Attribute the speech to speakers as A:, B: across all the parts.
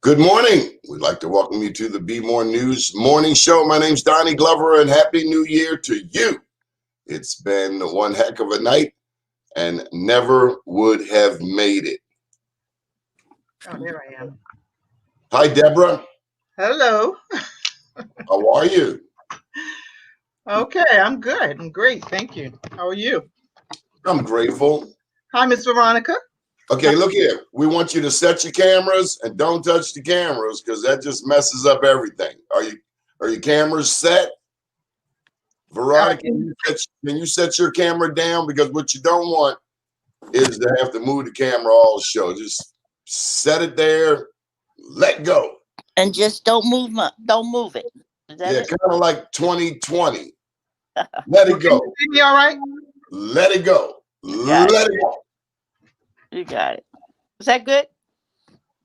A: Good morning. We'd like to welcome you to the BmoreNews morning show. My name's Donnie Glover, and Happy New Year to you. It's been one heck of a night and never would have made it.
B: Oh, there I am.
A: Hi, Deborah.
B: Hello.
A: How are you?
B: Okay, I'm good. I'm great. Thank you. How are you?
A: I'm grateful.
B: Hi, Miss Veronica.
A: Okay, look here. We want you to set your cameras and don't touch the cameras because that just messes up everything. Are your cameras set? Veronica, can you set your camera down? Because what you don't want is to have to move the camera all the show. Just set it there, let go.
C: And just don't move it.
A: Yeah, kind of like 2020. Let it go.
B: Can you see me all right?
A: Let it go. Let it go.
C: You got it. Is that good?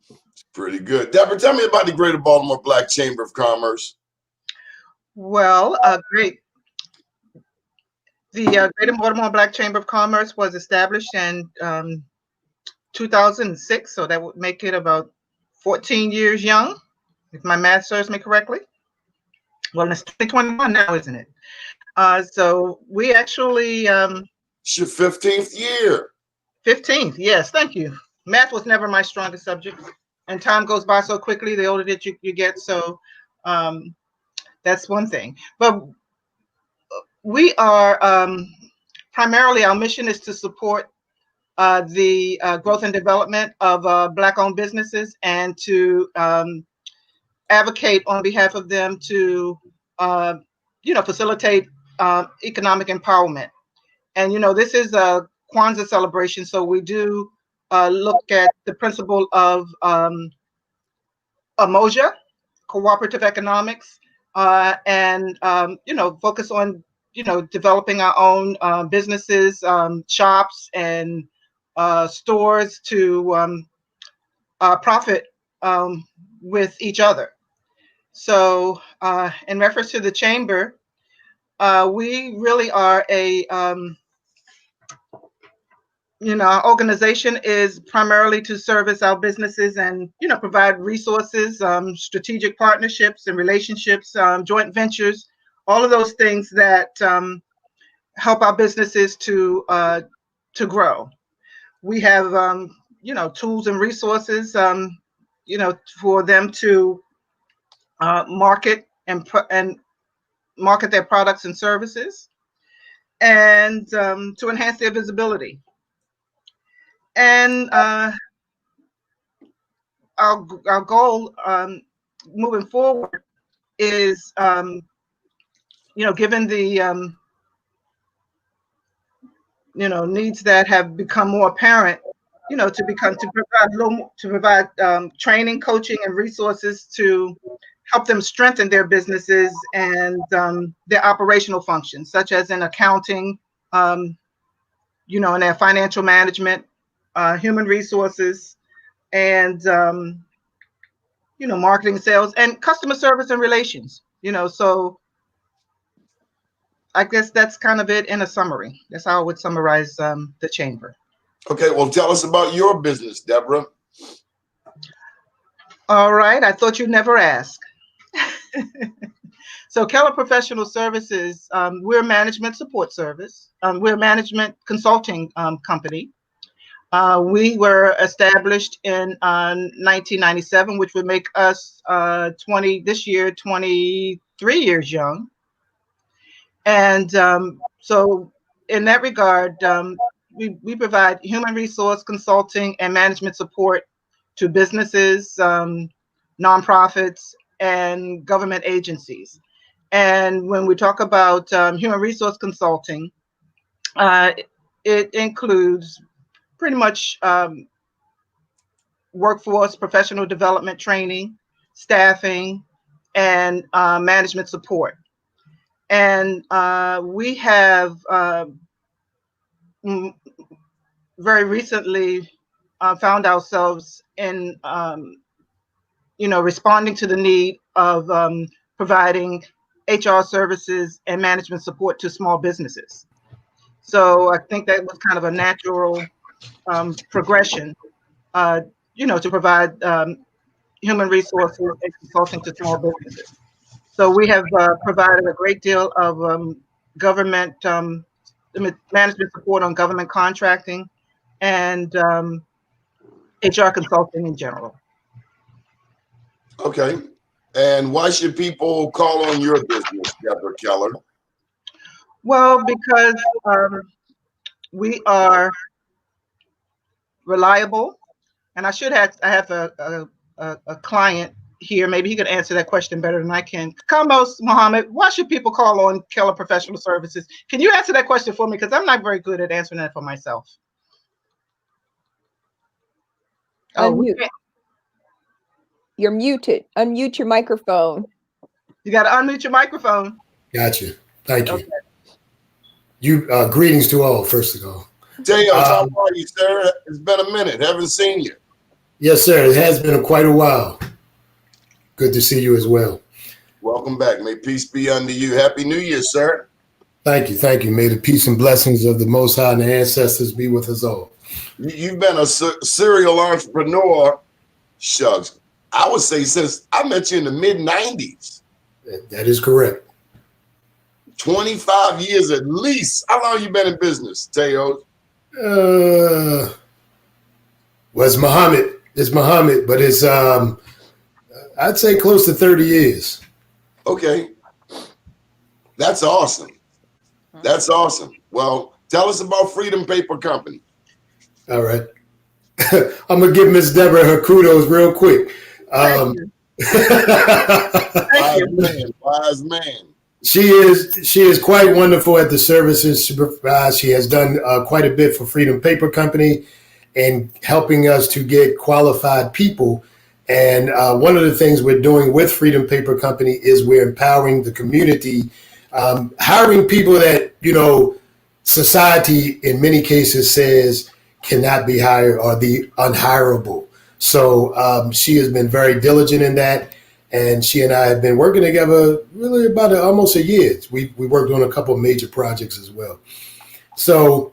A: It's pretty good. Deborah, tell me about the Greater Baltimore Black Chamber of Commerce.
B: Well, great. The Greater Baltimore Black Chamber of Commerce was established in 2006, so that would make it about 14 years young, if my math serves me correctly. Well, it's 2021 now, isn't it? So we actually...
A: It's your 15th year.
B: 15th, yes, thank you. Math was never my strongest subject, and time goes by so quickly the older that you get, so that's one thing. But we are primarily, our mission is to support the growth and development of Black-owned businesses and to advocate on behalf of them to, facilitate economic empowerment. And, this is a Kwanzaa celebration, so we do look at the principle of Umoja, cooperative economics, and, focus on, developing our own businesses, shops, and stores to profit with each other. So in reference to the chamber, we really are our organization is primarily to service our businesses and, provide resources, strategic partnerships and relationships, joint ventures, all of those things that help our businesses to grow. We have, tools and resources, for them to market and market their products and services, and to enhance their visibility. And our goal moving forward is, given the needs that have become more apparent, to provide training, coaching, and resources to help them strengthen their businesses and their operational functions, such as in accounting, in their financial management, human resources, and marketing, sales, and customer service and relations. So I guess that's kind of it in a summary. That's how I would summarize the chamber.
A: Okay, well, tell us about your business, Deborah.
B: All right, I thought you'd never ask. So Keller Professional Services, we're a management support service. We're a management consulting company. We were established in 1997, which would make us 23 years young. And so in that regard, we provide human resource consulting and management support to businesses, nonprofits, and government agencies. And when we talk about human resource consulting, it includes pretty much workforce, professional development training, staffing, and management support. And we have very recently found ourselves in, responding to the need of providing HR services and management support to small businesses. So I think that was kind of a natural progression, to provide human resources and consulting to small businesses. So we have provided a great deal of government management support on government contracting and HR consulting in general.
A: Okay. And why should people call on your business, Debra Keller?
B: Well, because we are reliable, and I have a client here. Maybe he could answer that question better than I can. Kambos Mohammed, why should people call on Keller Professional Services? Can you answer that question for me? Because I'm not very good at answering that for myself.
D: Unmute. You're muted. Unmute your microphone.
B: You got to unmute your microphone.
E: Gotcha. Thank you.
B: Okay.
E: Greetings to all, first of all.
A: Teo, how are you, sir? It's been a minute. Haven't seen you.
E: Yes, sir. It has been quite a while. Good to see you as well.
A: Welcome back. May peace be unto you. Happy New Year, sir.
E: Thank you. Thank you. May the peace and blessings of the Most High and the ancestors be with us all.
A: You've been a serial entrepreneur, shucks, I would say since I met you in the mid-90s.
E: That is correct.
A: 25 years at least. How long you been in business, Teo?
E: Well, it's Muhammad. It's Muhammad, but it's I'd say close to 30 years. Okay.
A: That's awesome. That's awesome. Well, tell us about Freedom Paper Company.
E: All right. I'm going to give Miss Debra her kudos real quick.
A: Wise man.
E: She is quite wonderful at the services she provides. She has done quite a bit for Freedom Paper Company and helping us to get qualified people. And one of the things we're doing with Freedom Paper Company is we're empowering the community, hiring people that, society in many cases says cannot be hired or the unhireable. So she has been very diligent in that. And she and I have been working together really about almost a year. We worked on a couple of major projects as well. So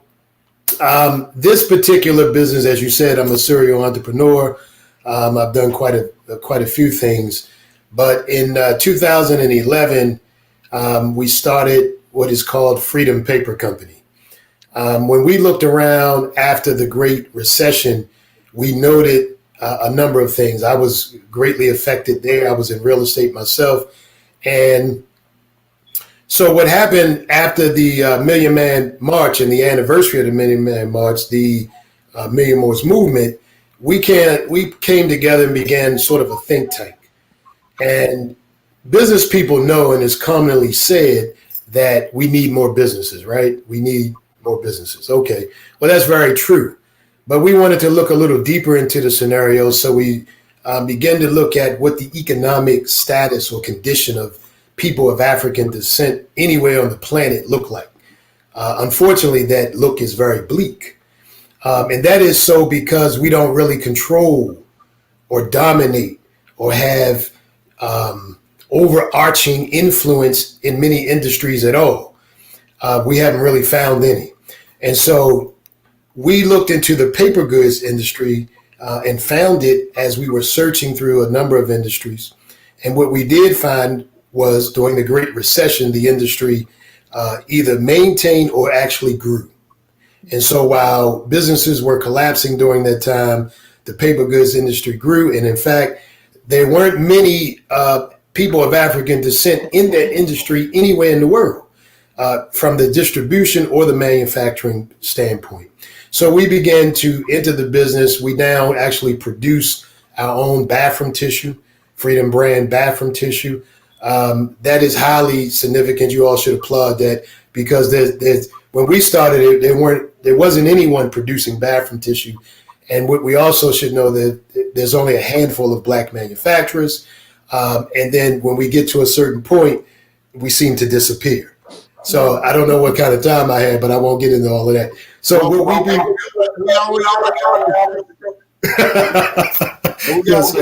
E: this particular business, as you said, I'm a serial entrepreneur. I've done quite a few things. But in 2011, we started what is called Freedom Paper Company. When we looked around after the Great Recession, we noted a number of things. I was greatly affected there. I was in real estate myself. And so what happened after the Million Man March and the anniversary of the Million Man March, the Million More's movement, we came together and began sort of a think tank. And business people know, and it's commonly said, that we need more businesses, right? We need more businesses. Okay, well, that's very true. But we wanted to look a little deeper into the scenario, so we began to look at what the economic status or condition of people of African descent anywhere on the planet look like. Unfortunately, that look is very bleak. And that is so because we don't really control or dominate or have overarching influence in many industries at all. We haven't really found any. And so we looked into the paper goods industry and found it as we were searching through a number of industries. And what we did find was during the Great Recession, the industry either maintained or actually grew. And so while businesses were collapsing during that time, the paper goods industry grew. And in fact, there weren't many people of African descent in that industry anywhere in the world from the distribution or the manufacturing standpoint. So we began to enter the business. We now actually produce our own bathroom tissue, Freedom brand bathroom tissue. That is highly significant. You all should applaud that because there's when we started it, there wasn't anyone producing bathroom tissue. And what we also should know that there's only a handful of Black manufacturers. And then when we get to a certain point, we seem to disappear. So I don't know what kind of time I had, but I won't get into all of that. So what we do, yes, sir.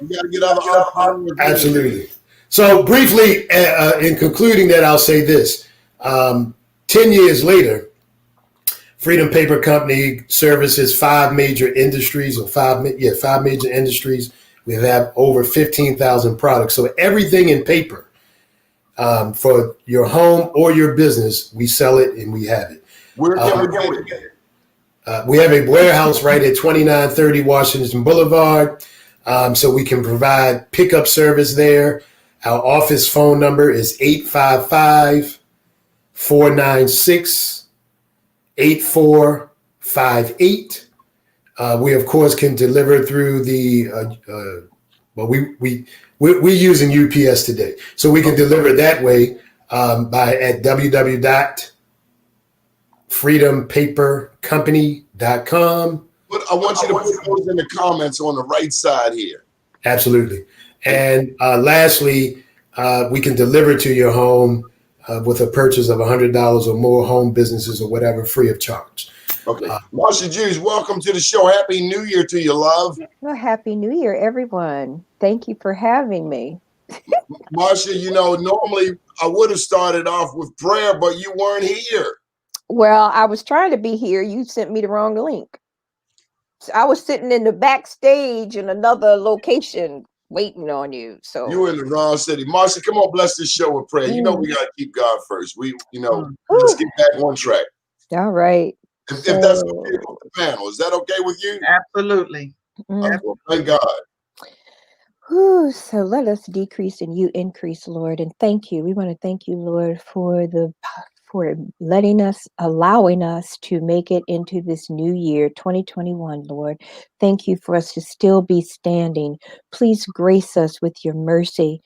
A: You got to get out of
E: Absolutely. So briefly, in concluding that, I'll say this. 10 years later, Freedom Paper Company services five major industries. We have over 15,000 products. So everything in paper for your home or your business, we sell it and we have it.
A: Where can we get it?
E: We have a warehouse right at 2930 Washington Boulevard, so we can provide pickup service there. Our office phone number is 855-496-8458. We, of course, can deliver through the, we're using UPS today. So we can deliver that way at www.freedompapercompany.com.
A: But I want you to put those in the comments on the right side here.
E: Absolutely. And lastly, we can deliver to your home with a purchase of $100 or more, home businesses or whatever, free of charge.
A: Okay. Marsha Jews, welcome to the show. Happy New Year to you, love.
D: Well, Happy New Year, everyone. Thank you for having me.
A: Marsha, you know, normally I would have started off with prayer, but you weren't here.
D: Well, I was trying to be here. You sent me the wrong link. So I was sitting in the backstage in another location waiting on you. So
A: You were in the wrong city. Marsha, come on, bless this show with prayer. You know we gotta keep God first. Let's get back on track.
D: All right.
A: If that's okay with the panel, is that okay with you?
B: Absolutely.
A: Well, thank God.
D: Whew, so let us decrease and you increase, Lord. And thank you. We want to thank you, Lord, for allowing us to make it into this new year, 2021, Lord. Thank you for us to still be standing. Please grace us with your mercy.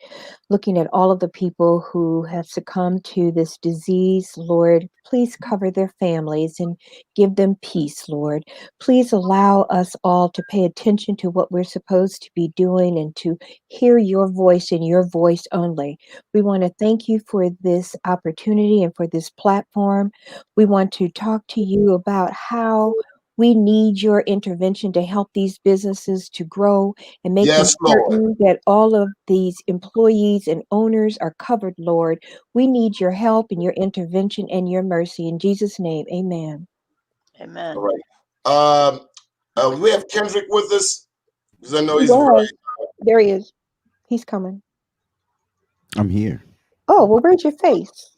D: Looking at all of the people who have succumbed to this disease, Lord, please cover their families and give them peace, Lord. Please allow us all to pay attention to what we're supposed to be doing and to hear your voice and your voice only. We want to thank you for this opportunity and for this platform. We want to talk to you about how we need your intervention to help these businesses to grow and make certain that all of these employees and owners are covered, Lord. We need your help and your intervention and your mercy. In Jesus' name, amen.
C: Amen.
A: All right. We have Kendrick with us because I know he's right.
D: There he is. He's coming.
F: I'm here.
D: Oh, well, where's your face?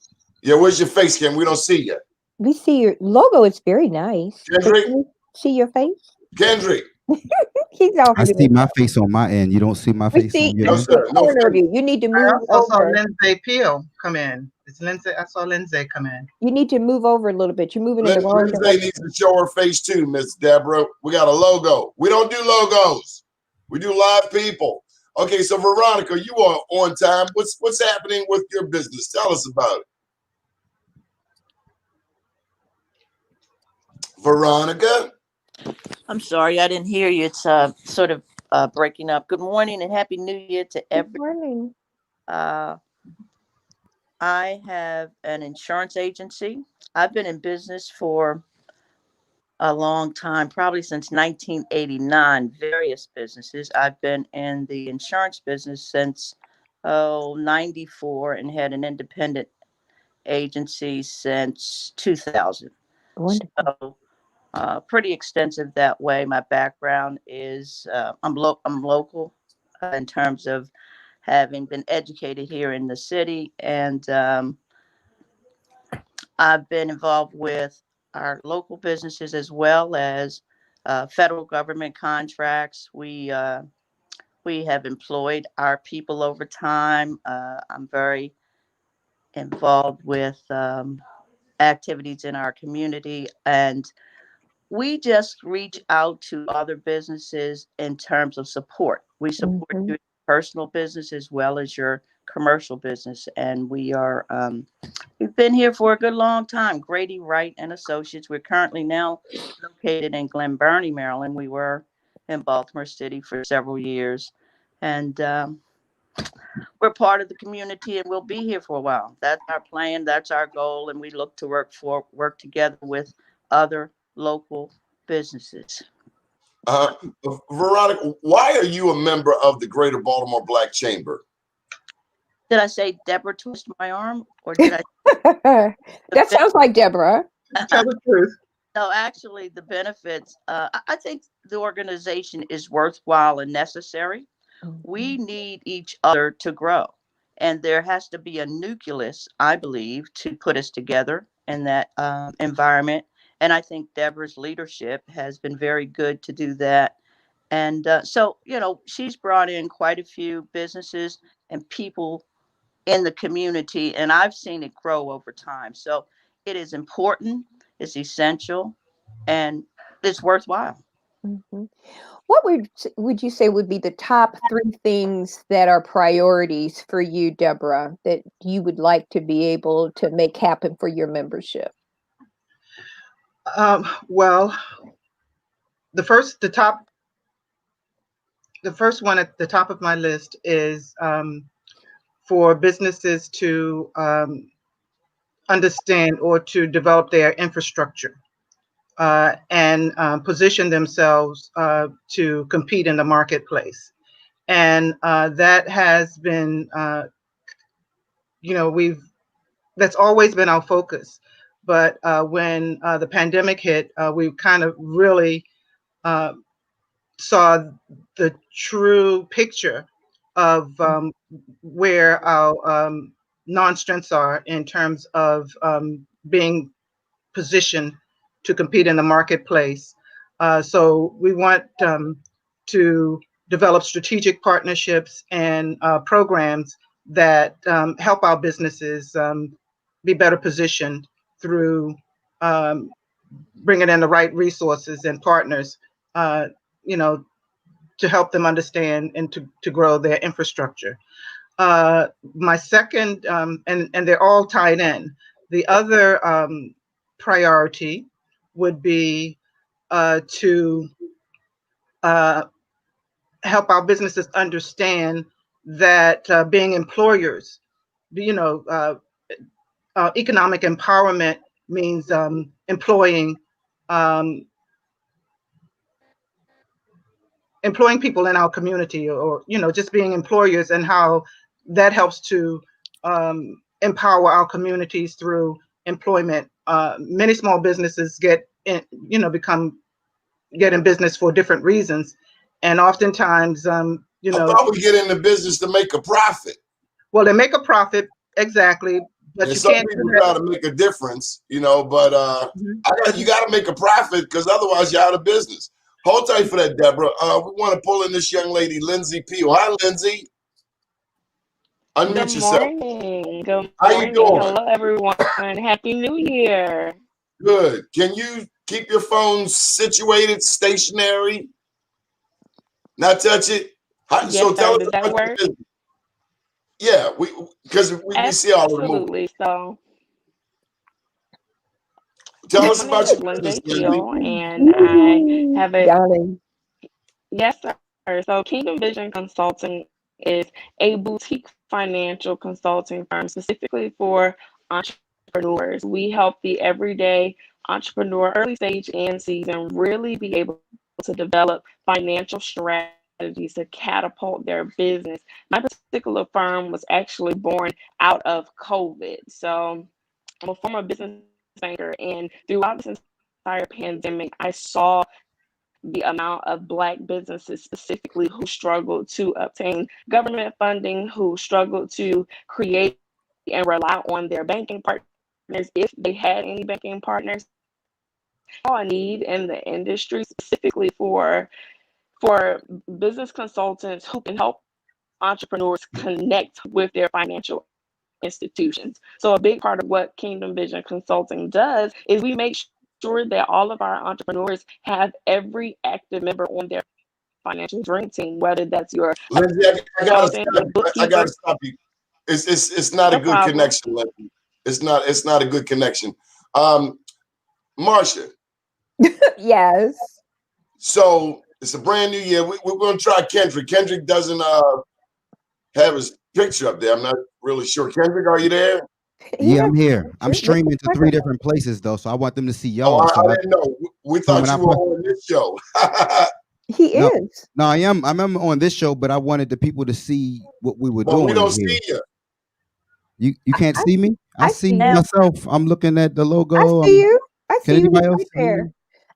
A: Yeah, where's your face, Ken? We don't see you.
D: We see your logo. It's very nice.
A: Kendrick?
D: Can we see your face?
A: Kendrick.
D: He's off.
F: I see my face on my end. You don't see my face on your
A: No,
F: end?
A: sir. No,
D: Corner of you. You need to
B: I
D: move
B: also saw
D: over.
B: Lindsay Peel come in. It's Lindsay. I saw Lindsay come in.
D: You need to move over a little bit. You're moving in the wrong
A: Lindsay
D: direction.
A: needs to show her face too, Miss Deborah. We got a logo. We don't do logos. We do live people. Okay, so Veronica, you are on time. What's happening with your business? Tell us about it. Veronica?
C: I'm sorry, I didn't hear you. It's sort of breaking up. Good morning and Happy New Year to
D: Good
C: everyone.
D: morning.
C: I have an insurance agency. I've been in business for a long time, probably since 1989, various businesses. I've been in the insurance business since 94 and had an independent agency since 2000.
D: Wonderful.
C: So pretty extensive that way. My background is I'm local in terms of having been educated here in the city, and I've been involved with our local businesses as well as federal government contracts. We have employed our people over time. I'm very involved with activities in our community, and we just reach out to other businesses in terms of support. We support your personal business as well as your commercial business, and we've been here for a good long time. Grady Wright and Associates. We're currently now located in Glen Burnie, Maryland. We were in Baltimore City for several years, and we're part of the community, and we'll be here for a while. That's our plan. That's our goal, and we look to work together with other local businesses.
A: Veronica, why are you a member of the Greater Baltimore Black Chamber?
C: Did I say Deborah twist my arm, or did I?
D: That sounds like Deborah.
B: Tell the truth.
C: No, actually, the benefits. I think the organization is worthwhile and necessary. We need each other to grow. And there has to be a nucleus, I believe, to put us together in that environment. And I think Deborah's leadership has been very good to do that. And so, she's brought in quite a few businesses and people in the community, and I've seen it grow over time. So it is important, it's essential, and it's worthwhile.
D: Mhm. What would you say would be the top 3 things that are priorities for you, Deborah, that you would like to be able to make happen for your membership?
B: Well, the first one at the top of my list is for businesses to understand or to develop their infrastructure and position themselves to compete in the marketplace. And that has been, that's always been our focus. But when the pandemic hit, we kind of really saw the true picture of where our non-strengths are in terms of being positioned to compete in the marketplace. So we want to develop strategic partnerships and programs that help our businesses be better positioned through bringing in the right resources and partners, to help them understand and to grow their infrastructure. My second, and they're all tied in. The other priority would be to help our businesses understand that being employers, economic empowerment means employing people in our community, or just being employers, and how that helps to empower our communities through employment. Many small businesses get in business for different reasons, and oftentimes
A: I thought we get into business to make a profit.
B: Well, they make a profit, exactly, but
A: and
B: you
A: some
B: can't
A: people try to make a difference, but you got to make a profit, because otherwise you're out of business. Hold tight for that, Deborah. We want to pull in this young lady, Lindsay Peel. Hi, Lindsay. Unmute
G: Good
A: yourself.
G: morning. Good
A: How you
G: morning.
A: doing?
G: Hello, everyone. Happy New Year.
A: Good. Can you keep your phone situated, stationary, not touch it?
G: Yes,
A: So
G: sir.
A: tell us
G: Does that
A: about your
G: work?
A: business. Yeah, because we see all of the movement.
G: Absolutely. So,
A: Tell us
G: my name
A: about
G: is
A: your business,
G: Lindsay
A: Lindsay.
G: Peel, and I have a
D: Darling.
G: yes, sir. So, Kingdom Vision Consulting is a boutique financial consulting firm specifically for entrepreneurs. We help the everyday entrepreneur, early stage and season, really be able to develop financial strategies to catapult their business. My particular firm was actually born out of COVID. So I'm a former business banker, and throughout this entire pandemic, I saw the amount of Black businesses specifically who struggled to obtain government funding, who struggled to create and rely on their banking partners, if they had any banking partners. All I need in the industry specifically for business consultants who can help entrepreneurs connect with their financial institutions. So a big part of what Kingdom Vision Consulting does is we make sure that all of our entrepreneurs have every active member on their financial dream team, whether that's your
A: Lindsay, I gotta
G: accountant,
A: stop
G: your
A: you. I
G: bookkeeper.
A: gotta stop you. It's not a
G: No
A: good
G: problem.
A: connection, Lindsay. It's not a good connection. Marcia.
D: Yes.
A: So it's a brand new year. We're gonna try Kendrick. Kendrick doesn't have his picture up there. I'm not really sure. Kendrick, are you there?
F: Yeah, I'm here. I'm
D: Make
F: streaming to 3
D: microphone.
F: different places though, so I want them to see
A: Oh,
F: y'all. So
A: I didn't know. We
F: so
A: thought
F: when I
A: you were
F: press,
A: on this show.
D: He
F: no,
D: is.
F: no, I'm on this show, but I wanted the people to see what we were
A: Well, we
F: doing
A: don't
F: here.
A: see you.
F: You can't see me? I
D: I
F: see
D: see you.
F: myself. I'm looking at the
D: I
F: logo.
D: see you. I
F: Can
D: see you. He's
F: anybody else
D: right
F: see
D: there.
F: me?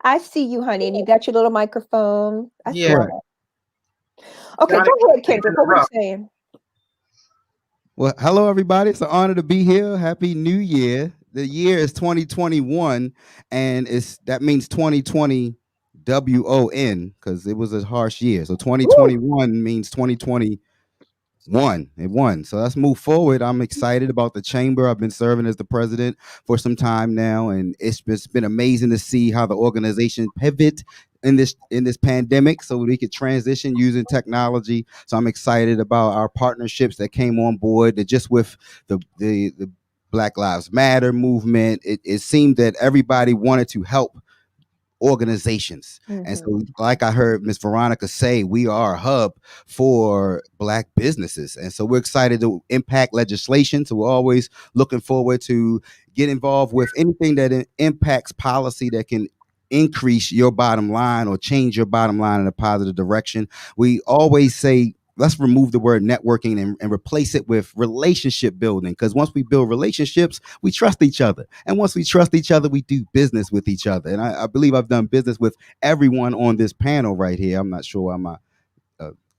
D: I see you, honey, and you got your little microphone. I saw
B: Yeah.
F: Correct.
D: that. Okay,
B: Johnny,
D: go ahead, Kendrick. What were you saying?
F: Well, hello everybody. It's an honor to be here. Happy New Year. The year is 2021, and that means 2020 WON because it was a harsh year. So 2021 means 2020 it won. So let's move forward. I'm excited about the chamber. I've been serving as the president for some time now, and it's been amazing to see how the organization pivot in this pandemic so we could transition using technology. So I'm excited about our partnerships that came on board that just with the Black Lives Matter movement. It seemed that everybody wanted to help organizations. And so, like I heard Miss Veronica say, we are a hub for Black businesses. And so we're excited to impact legislation. So we're always looking forward to get involved with anything that impacts policy that can increase your bottom line or change your bottom line in a positive direction. We always say, let's remove the word networking and replace it with relationship building. Because once we build relationships, we trust each other. And once we trust each other, we do business with each other. And I believe I've done business with everyone on this panel right here. I'm not sure why my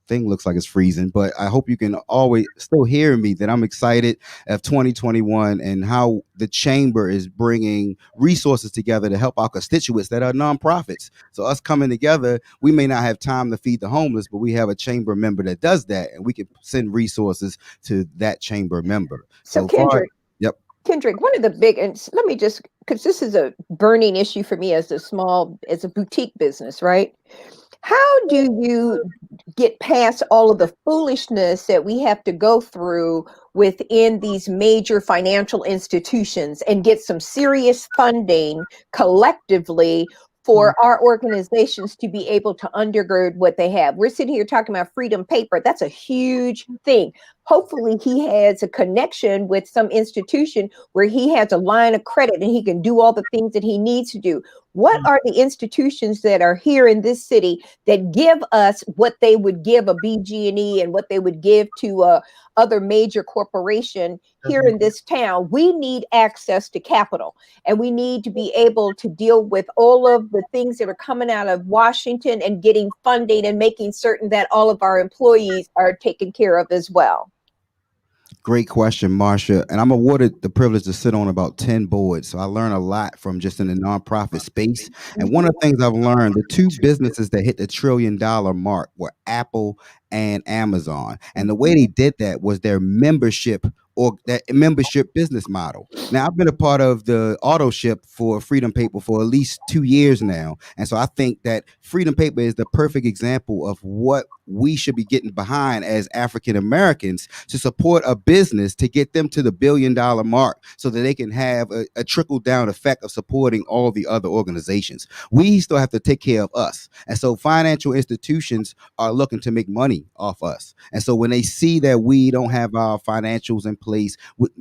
F: thing looks like it's freezing, but I hope you can always still hear me that I'm excited of 2021 and how the chamber is bringing resources together to help our constituents that are nonprofits. So us coming together, we may not have time to feed the homeless, but we have a chamber member that does that, and we can send resources to that chamber member.
D: So Kendrick,
F: yep.
D: Kendrick, one of the big, and let me just, because this is a burning issue for me as a boutique business, right? How do you get past all of the foolishness that we have to go through within these major financial institutions and get some serious funding collectively for our organizations to be able to undergird what they have? We're sitting here talking about freedom paper. That's a huge thing. Hopefully he has a connection with some institution where he has a line of credit and he can do all the things that he needs to do. What are the institutions that are here in this city that give us what they would give a BG&E and what they would give to other major corporation here in this town? We need access to capital, and we need to be able to deal with all of the things that are coming out of Washington and getting funding and making certain that all of our employees are taken care of as well.
F: Great question, Marsha. And I'm awarded the privilege to sit on about 10 boards. So I learn a lot from just in the nonprofit space. And one of the things I've learned, the two businesses that hit the $1 trillion mark were Apple and Amazon. And the way they did that was their membership or that membership business model. Now, I've been a part of the auto ship for Freedom Paper for at least 2 years now. And so I think that Freedom Paper is the perfect example of what we should be getting behind as African Americans to support a business to get them to the $1 billion mark so that they can have a trickle down effect of supporting all the other organizations. We still have to take care of us. And so financial institutions are looking to make money off us. And so when they see that we don't have our financials in place,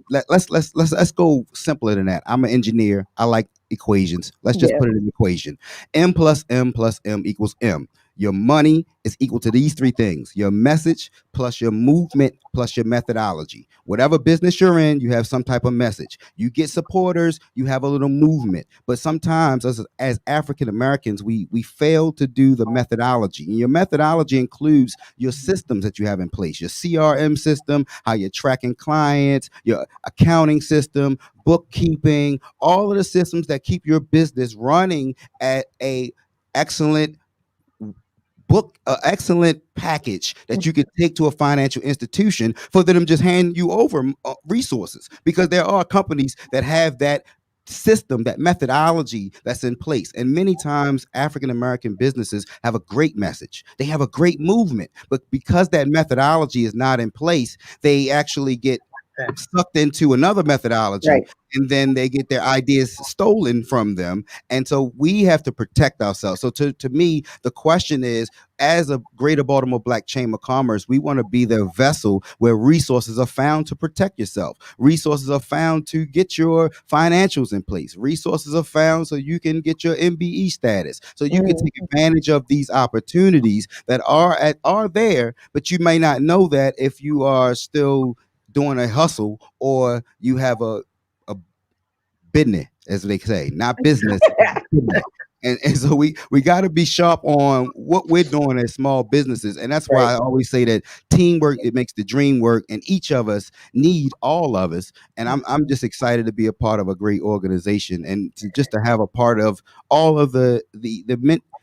F: let's go simpler than that. I'm an engineer. I like equations. Let's just put it in an equation. M plus M plus M equals M. Your money is equal to these three things: your message plus your movement plus your methodology. Whatever business you're in, you have some type of message. You get supporters, you have a little movement. But sometimes as African Americans, we fail to do the methodology. And your methodology includes your systems that you have in place, your CRM system, how you're tracking clients, your accounting system, bookkeeping, all of the systems that keep your business running at a excellent excellent package that you could take to a financial institution for them to just hand you over resources, because there are companies that have that system, that methodology that's in place. And many times African American businesses have a great message, they have a great movement, but because that methodology is not in place, they actually get sucked into another methodology, right, and then they get their ideas stolen from them. And so we have to protect ourselves. So to me, the question is, as a Greater Baltimore Black Chamber of Commerce, we want to be the vessel where resources are found to protect yourself. Resources are found to get your financials in place. Resources are found so you can get your MBE status, so you can take advantage of these opportunities that are there, but you may not know that if you are still doing a hustle or you have a business, as they say, not business. And so we got to be sharp on what we're doing as small businesses, and that's why I always say that teamwork, it makes the dream work, and each of us need all of us. And I'm just excited to be a part of a great organization, and just to have a part of all of the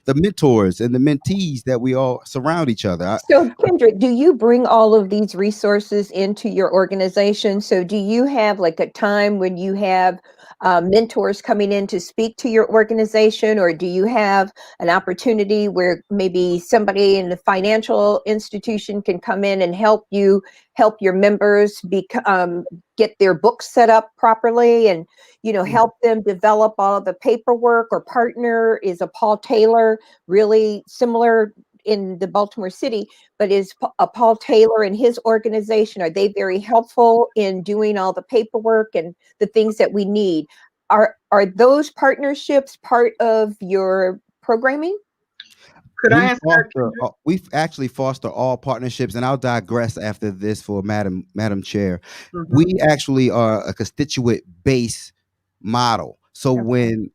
F: mentors and the mentees that we all surround each other.
D: So, Kendrick, do you bring all of these resources into your organization? So, do you have like a time when you have mentors coming in to speak to your organization, or do you have an opportunity where maybe somebody in the financial institution can come in and help your members get their books set up properly, and help them develop all of the paperwork? Or partner, is a Paul Taylor really similar in the Baltimore City, but is Paul Taylor and his organization, are they very helpful in doing all the paperwork and the things that we need? Are those partnerships part of your programming?
B: Could I answer that?
F: We actually foster all partnerships, and I'll digress after this for Madam Chair. We actually are a constituent base model. So when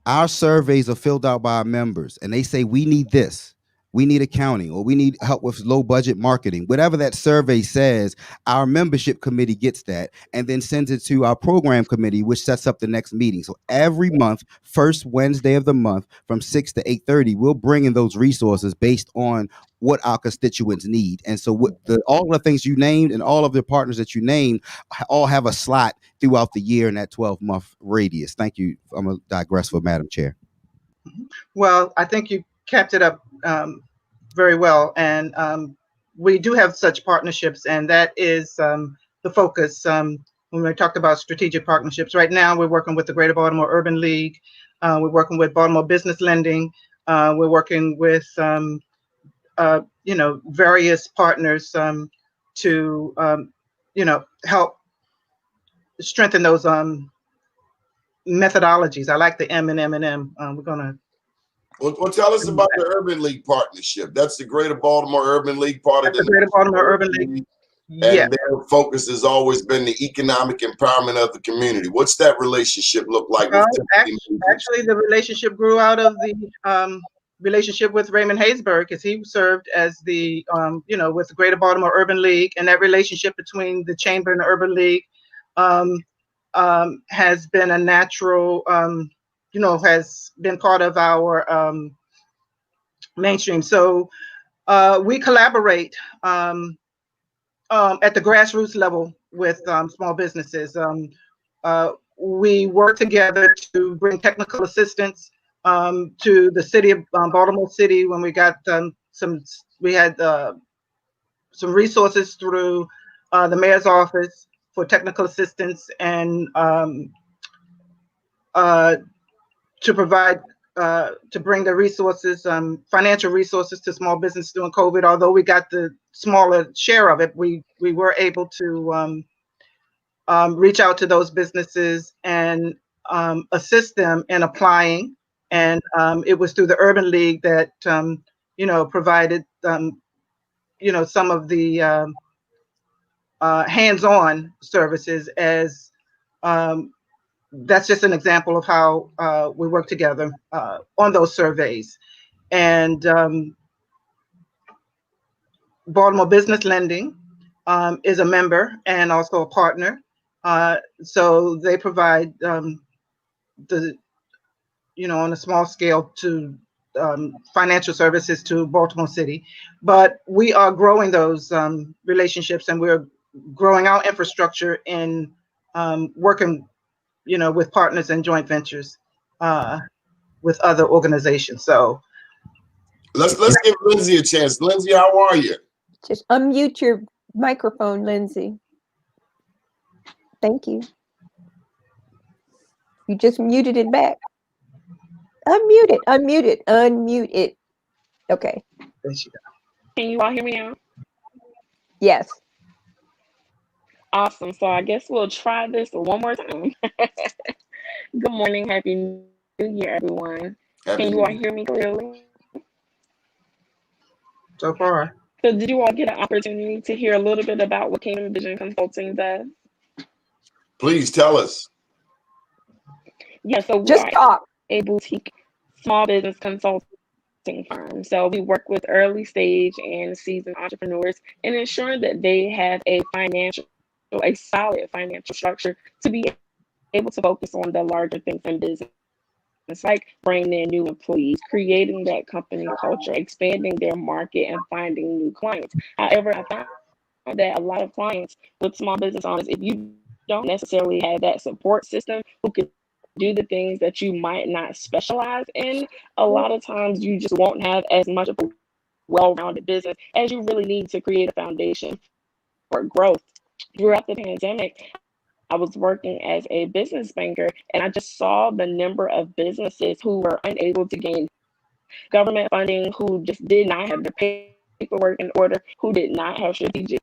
F: our surveys are filled out by our members and they say, we need this, we need accounting, or we need help with low budget marketing, whatever that survey says, our membership committee gets that and then sends it to our program committee, which sets up the next meeting. So every month, first Wednesday of the month from 6 to 8:30, we'll bring in those resources based on what our constituents need. And so all the things you named and all of the partners that you named all have a slot throughout the year in that 12-month radius. Thank you. I'm going to digress for Madam Chair.
B: Well, I think you kept it up very well. And we do have such partnerships, and that is the focus. When we talked about strategic partnerships, right now we're working with the Greater Baltimore Urban League. We're working with Baltimore Business Lending. We're working with various partners to help strengthen those methodologies. I like the M and M. We're gonna.
A: Well, tell us about the Urban League partnership. That's the Greater Baltimore Urban League, part of the
B: Greater Baltimore Urban League.
A: And their focus has always been the economic empowerment of the community. What's that relationship look like?
B: Well, actually, the relationship grew out of the relationship with Raymond Haysbert, because he served as the, with the Greater Baltimore Urban League, and that relationship between the Chamber and the Urban League has been a natural, has been part of our mainstream. So we collaborate at the grassroots level with small businesses. We work together to bring technical assistance to the city of Baltimore City. When we got some resources through the mayor's office for technical assistance, and to provide to bring the resources, financial resources, to small business during COVID. Although we got the smaller share of it, we were able to reach out to those businesses and assist them in applying. And it was through the Urban League that provided some of the hands-on services, as that's just an example of how we work together on those surveys. And Baltimore Business Lending is a member and also a partner. So they provide on a small scale to financial services to Baltimore City. But we are growing those relationships, and we're growing our infrastructure in working with partners and joint ventures with other organizations. So
A: let's give Lindsay a chance. Lindsay, how are you?
D: Just unmute your microphone, Lindsay. Thank you. You just muted it back. Unmute it. Okay.
G: Can you all hear me now?
D: Yes.
G: Awesome. So I guess we'll try this one more time. Good morning. Happy New Year, everyone. Can you all hear me clearly?
B: So far.
G: So did you all get an opportunity to hear a little bit about what Kingdom Vision Consulting does?
A: Please tell us.
G: Yeah, so
D: just talk.
G: A boutique small business consulting firm. So we work with early stage and seasoned entrepreneurs in ensuring that they have a solid financial structure to be able to focus on the larger things in business. It's like bringing in new employees, creating that company culture, expanding their market, and finding new clients. However, I found that a lot of clients with small business owners, if you don't necessarily have that support system who could do the things that you might not specialize in, a lot of times you just won't have as much of a well-rounded business as you really need to create a foundation for growth. Throughout the pandemic, I was working as a business banker, and I just saw the number of businesses who were unable to gain government funding, who just did not have the paperwork in order, who did not have strategic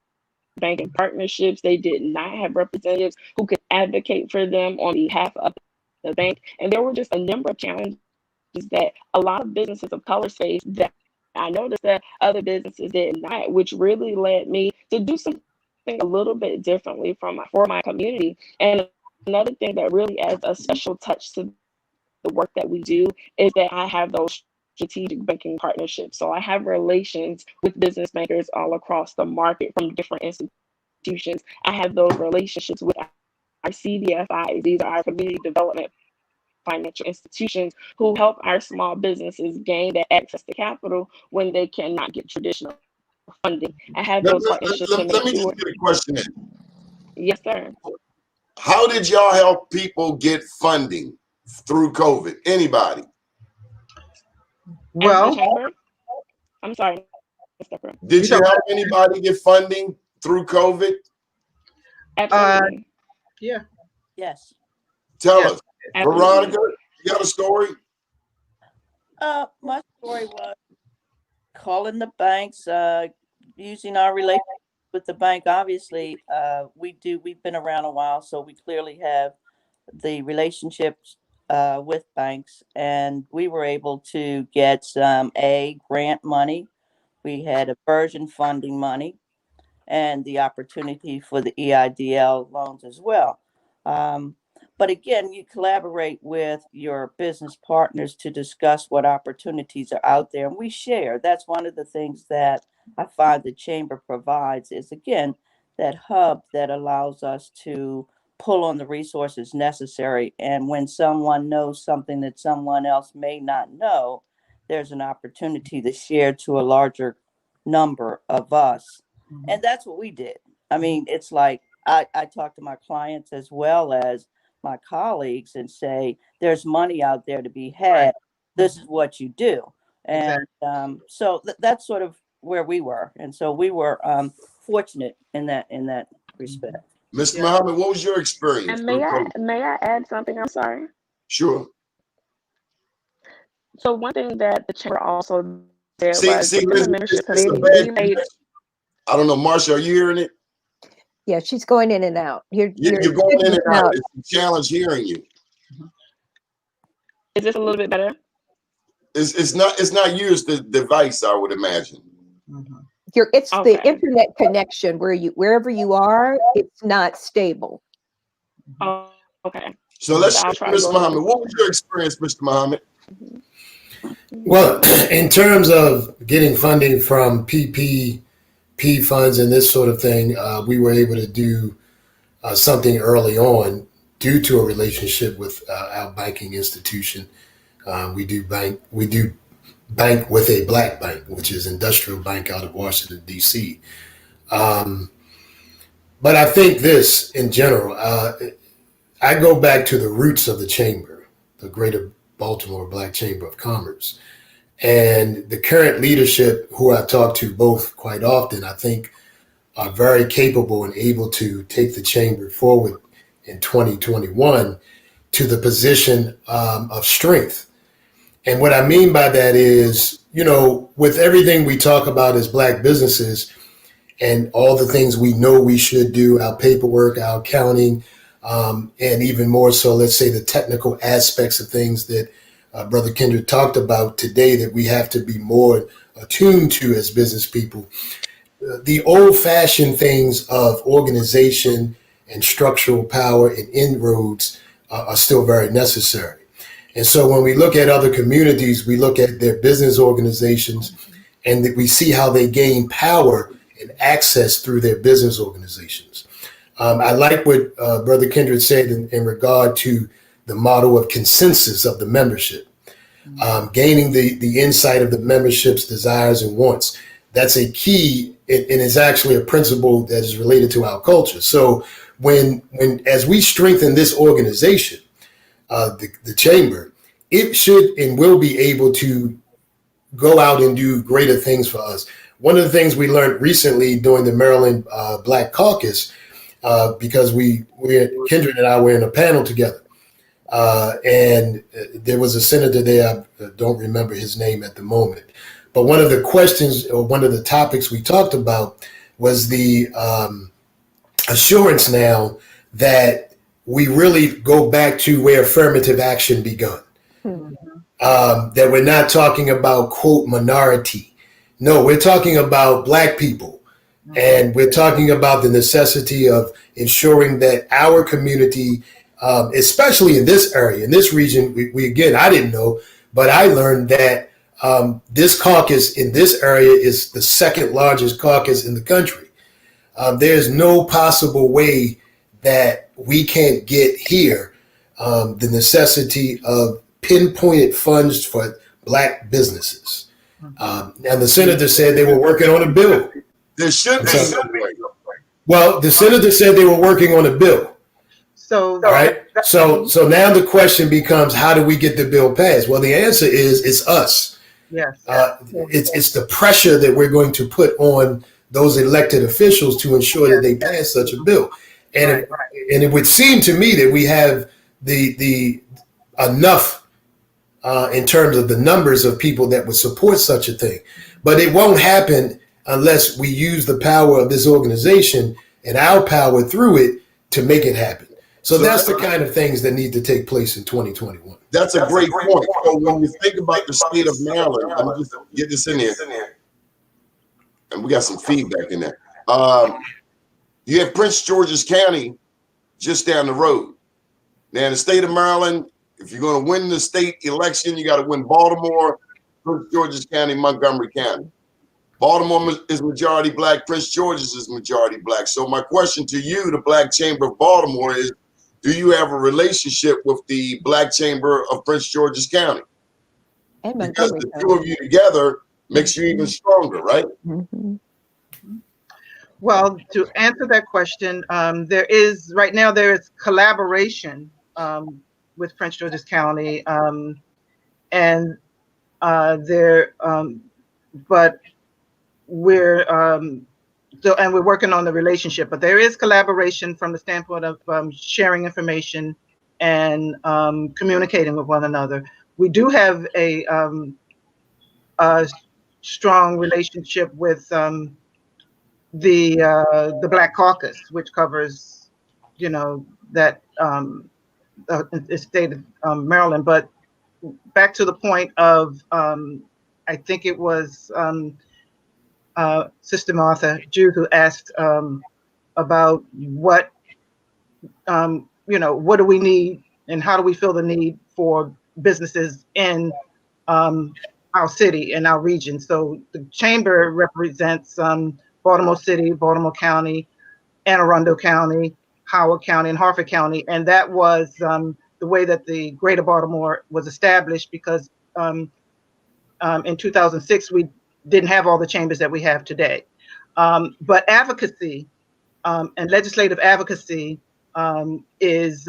G: banking partnerships. They did not have representatives who could advocate for them on behalf of the bank. And there were just a number of challenges that a lot of businesses of color faced that I noticed that other businesses did not, which really led me to do something a little bit differently for my community. And another thing that really adds a special touch to the work that we do is that I have those strategic banking partnerships. So I have relations with business bankers all across the market from different institutions. I have those relationships with our CDFIs. These are our community development financial institutions who help our small businesses gain that access to capital when they cannot get traditional funding. I have those partnerships to make
A: Let me
G: sure.
A: just get a question in.
G: Yes, sir.
A: How did y'all help people get funding through COVID? Anybody?
G: As the
B: Well,
G: chamber, I'm sorry, Mr. Crow.
A: Did you help anybody get funding through COVID?
G: Absolutely.
B: yeah.
C: Yes.
A: Tell
B: Yes.
A: us.
G: Absolutely.
A: Veronica, you got a story?
C: My story was calling the banks, using our relationship with the bank. Obviously, we've been around a while, so we clearly have the relationships with banks, and we were able to get some grant money. We had aversion funding money and the opportunity for the EIDL loans as well. But again, you collaborate with your business partners to discuss what opportunities are out there, and we share. That's one of the things that I find the chamber provides is, again, that hub that allows us to pull on the resources necessary. And when someone knows something that someone else may not know, there's an opportunity to share to a larger number of us. And that's what we did. I mean, it's like I talk to my clients as well as my colleagues and say, there's money out there to be had. This is what you do. And so that's sort of where we were. And so we were fortunate in that respect.
A: Mr. Muhammad, what was your experience?
G: And may I add something? I'm sorry.
A: Sure.
G: So one thing that the chamber also did was
A: See,
G: within the membership
A: it's a
G: committee,
A: bad
G: we made.
A: I don't know, Marsha, are you hearing it?
D: Yeah, she's going in and out. You're
A: going in and out. It's a challenge hearing you.
G: Is this a little bit better?
A: It's not you, it's the device, I would imagine.
D: It's
G: Okay.
D: the internet connection wherever you are, it's not stable.
G: Oh, okay.
A: So let's
G: I'll
A: shift to
G: try to
A: Mr.
G: go
A: Muhammad.
G: ahead.
A: What was your experience, Mr. Muhammad?
E: Well, in terms of getting funding from PPP funds and this sort of thing, we were able to do something early on due to a relationship with our banking institution. We do bank with a black bank, which is Industrial Bank out of Washington, D.C. But I think this in general, I go back to the roots of the chamber, the Greater Baltimore Black Chamber of Commerce. And the current leadership, who I talk to both quite often, I think are very capable and able to take the chamber forward in 2021 to the position of strength. And what I mean by that is, with everything we talk about as Black businesses and all the things we know we should do, our paperwork, our accounting, and even more so, let's say the technical aspects of things that Brother Kendrick talked about today that we have to be more attuned to as business people. The old-fashioned things of organization and structural power and inroads are still very necessary. And so when we look at other communities, we look at their business organizations and we see how they gain power and access through their business organizations. I like what Brother Kindred said in regard to the model of consensus of the membership, gaining the insight of the membership's desires and wants. That's a key, and it's actually a principle that is related to our culture. So when as we strengthen this organization, the chamber, it should and will be able to go out and do greater things for us. One of the things we learned recently during the Maryland Black Caucus, because Kindred and I were in a panel together, and there was a senator there, I don't remember his name at the moment, but one of the questions or one of the topics we talked about was the assurance now that we really go back to where affirmative action begun. That we're not talking about, quote, minority. No, we're talking about Black people. And we're talking about the necessity of ensuring that our community, especially in this area, in this region, we again, I didn't know, but I learned that this caucus in this area is the second largest caucus in the country. There's no possible way that we can't get here the necessity of pinpointed funds for Black businesses. And the senator said they were working on a bill.
A: There should be.
E: Well, the senator said they were working on a bill.
B: So,
E: All right. So now the question becomes, how do we get the bill passed? Well, the answer is it's us.
B: yes.
E: It's the pressure that we're going to put on those elected officials to ensure that they pass such a bill. And it would seem to me that we have the enough in terms of the numbers of people that would support such a thing. But it won't happen unless we use the power of this organization and our power through it to make it happen. So that's the kind of things that need to take place in 2021.
A: That's a great point. So when you think about the state of Maryland, let me just get this in here. And we got some feedback in there. You have Prince George's County just down the road. Now, in the state of Maryland, if you're going to win the state election, you got to win Baltimore, Prince George's County, Montgomery County. Baltimore is majority Black. Prince George's is majority Black. So my question to you, the Black Chamber of Baltimore, is do you have a relationship with the Black Chamber of Prince George's County? Because the two of you together makes you even stronger, right?
B: Well, to answer that question, there is collaboration with Prince George's County, and but we're working on the relationship. But there is collaboration from the standpoint of sharing information and communicating with one another. We do have a strong relationship with the Black Caucus, which covers, that state of Maryland. But back to the point of, I think it was Sister Martha Jude who asked about what do we need and how do we feel the need for businesses in our city and our region. So the chamber represents Baltimore City, Baltimore County, Anne Arundel County, Howard County, and Harford County. And that was the way that the Greater Baltimore was established, because in 2006, we didn't have all the chambers that we have today. But advocacy and legislative advocacy is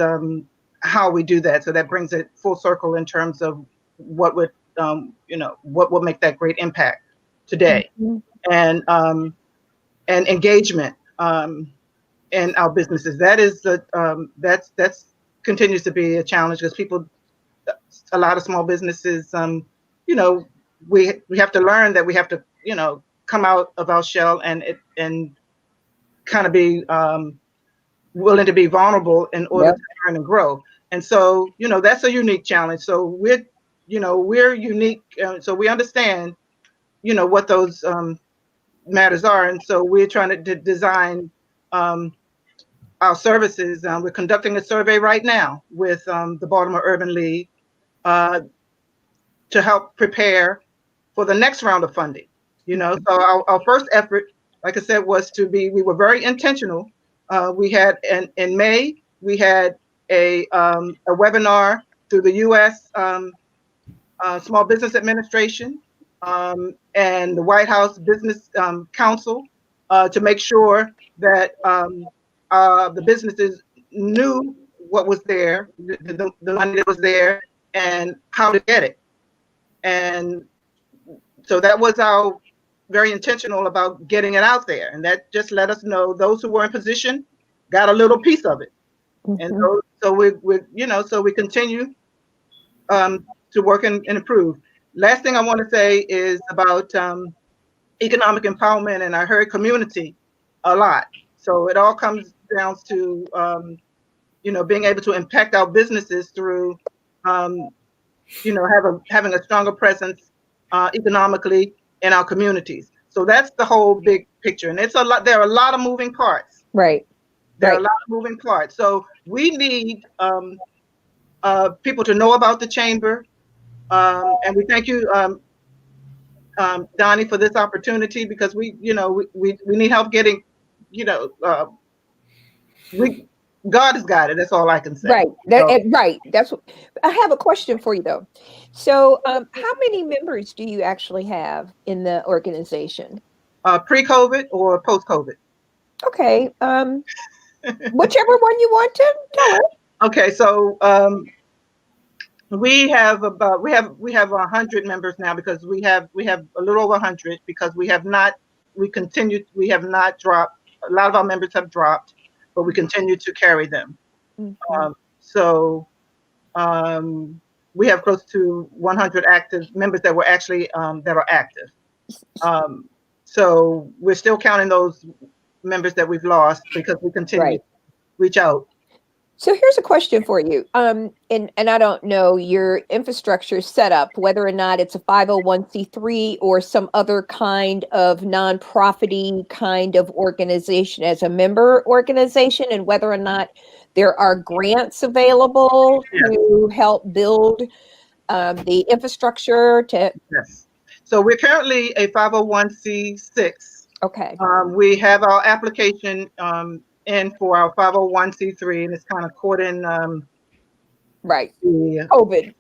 B: how we do that. So that brings it full circle in terms of what would, what will make that great impact today. And engagement in our businesses. That is that's continues to be a challenge, because a lot of small businesses, we have to learn that we have to, come out of our shell and kind of be willing to be vulnerable in order to learn and grow. And so, that's a unique challenge. So we're unique. So we understand, what those matters are. And so we're trying to design our services. We're conducting a survey right now with the Baltimore Urban League to help prepare for the next round of funding. So our first effort, like I said, was we were very intentional. We had in May, we had a webinar through the U.S. Small Business Administration and the White House Business Council to make sure that the businesses knew what was there, the money that was there, and how to get it. And so that was our very intentional about getting it out there, and that just let us know those who were in position got a little piece of it. And so we continue to work and improve. Last thing I want to say is about economic empowerment, and I heard community a lot. So it all comes down to being able to impact our businesses through having a stronger presence economically in our communities. So that's the whole big picture, and it's a lot. There are a lot of moving parts.
D: Right.
B: There are a lot of moving parts. So we need people to know about the chamber, and we thank you, Donnie, for this opportunity, because we need help getting, God has got it. That's all I can say.
D: Right. Right. That's what I have a question for you though. So, how many members do you actually have in the organization?
B: Pre-COVID or post-COVID?
D: Okay. Whichever one you want to tell us.
B: Okay. So, we have 100 members now, because we have a little over 100, because we have not dropped. A lot of our members have dropped, but we continue to carry them. So we have close to 100 active members that were actually that are active. So we're still counting those members that we've lost, because we continue to reach out.
D: So here's a question for you. And I don't know your infrastructure setup, whether or not it's a 501c3 or some other kind of nonprofit kind of organization as a member organization, and whether or not there are grants available to help build the infrastructure to.
B: Yes. So we're currently a 501c6.
D: Okay.
B: We have our application in for our 501c3, and it's kind of caught in
D: right.
B: The
D: COVID.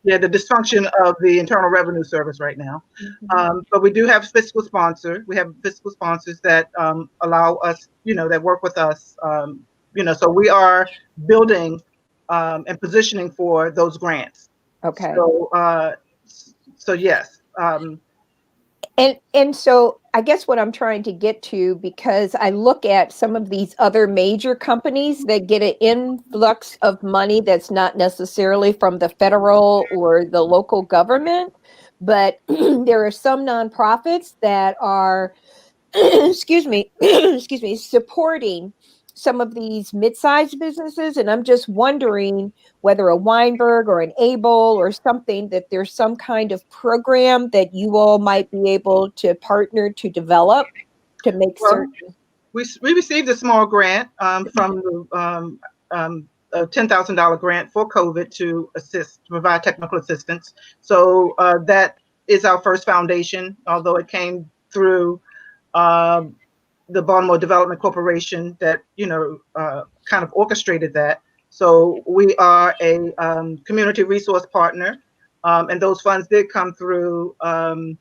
B: The dysfunction of the Internal Revenue Service right now. But we do have fiscal sponsors. We have fiscal sponsors that allow us, that work with us. So we are building and positioning for those grants.
D: Okay.
B: So yes.
D: And so I guess what I'm trying to get to, because I look at some of these other major companies that get an influx of money that's not necessarily from the federal or the local government, but there are some nonprofits that are, excuse me, supporting some of these mid-sized businesses. And I'm just wondering whether a Weinberg or an Able or something, that there's some kind of program that you all might be able to partner to develop to make certain.
B: We received a small grant from the a $10,000 grant for COVID to provide technical assistance. So that is our first foundation, although it came through the Baltimore Development Corporation that kind of orchestrated that. So we are a community resource partner, and those funds did come through. I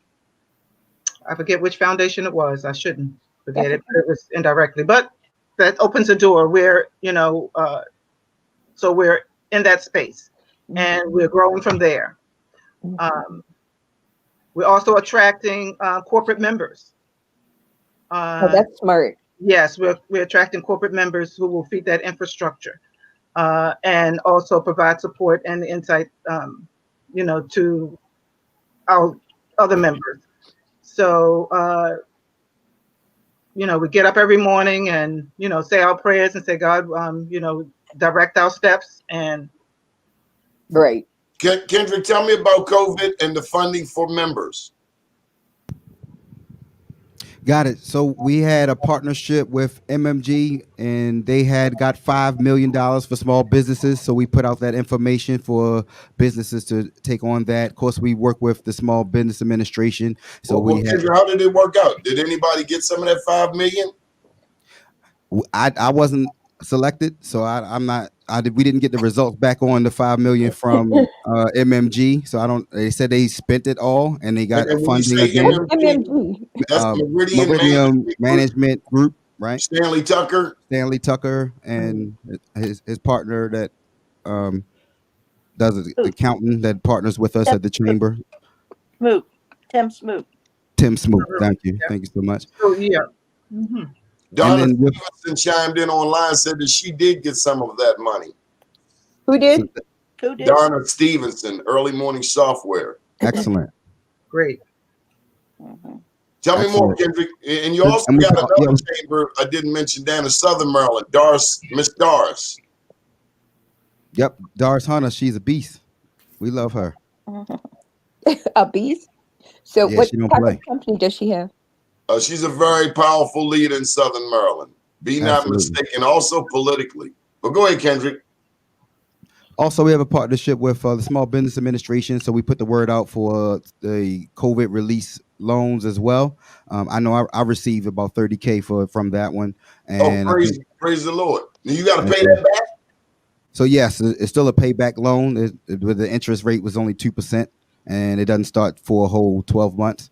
B: forget which foundation it was. I shouldn't forget it, but it was indirectly. But that opens a door. We're so we're in that space, and we're growing from there. We're also attracting corporate members.
D: That's smart.
B: Yes, we're attracting corporate members who will feed that infrastructure, and also provide support and insight, to our other members. So, we get up every morning and say our prayers and say, God, direct our steps. And
D: right.
A: Kendrick, tell me about COVID and the funding for members.
F: Got it. So we had a partnership with MMG, and they had got $5 million for small businesses. So we put out that information for businesses to take on that. Of course, we work with the Small Business Administration. So
A: Well,
F: we had.
A: Kendra, how did it work out? Did anybody get some of that 5 million?
F: I wasn't selected, so I'm not. We didn't get the results back on the 5 million from MMG. So I don't. They said they spent it all, and they got
A: And when you
F: funding
A: say
F: again.
D: MMG.
A: that's Meridian
F: Meridian
A: Management Group,
F: Management Group, right?
A: Stanley Tucker.
F: Stanley Tucker and his partner that does the accountant that partners with us at the chamber.
C: Smoot, Tim Smoot.
F: Tim Smoot. Thank you so much.
B: So yeah. Mhm.
A: Donna
F: then
A: Stevenson chimed in online, said that she did get some of that money.
D: Who did?
C: Who did?
A: Donna Stevenson, Early Morning Software.
F: Excellent.
B: Great.
C: Mhm.
A: Tell me more,
F: Excellent.
A: Kendrick. And you also
F: And we
A: got
F: got-
A: another chamber I didn't mention down in Southern Maryland, Doris, Miss Doris.
F: Yep, Doris Hunter. She's a beast. We love her.
D: A beast? So
F: Yeah,
D: what
F: she don't
D: type
F: play.
D: of company does she have?
A: She's a very powerful leader in Southern Maryland. Be not
F: Absolutely.
A: mistaken, also politically. But go ahead, Kendrick.
F: Also, we have a partnership with the Small Business Administration, so we put the word out for the COVID release loans as well. I know I received about $30K from that one, and
A: Praise the Lord. You got to pay that back.
F: so yes, it's still a payback loan. With the interest rate was only 2%, and it doesn't start for a whole 12 months.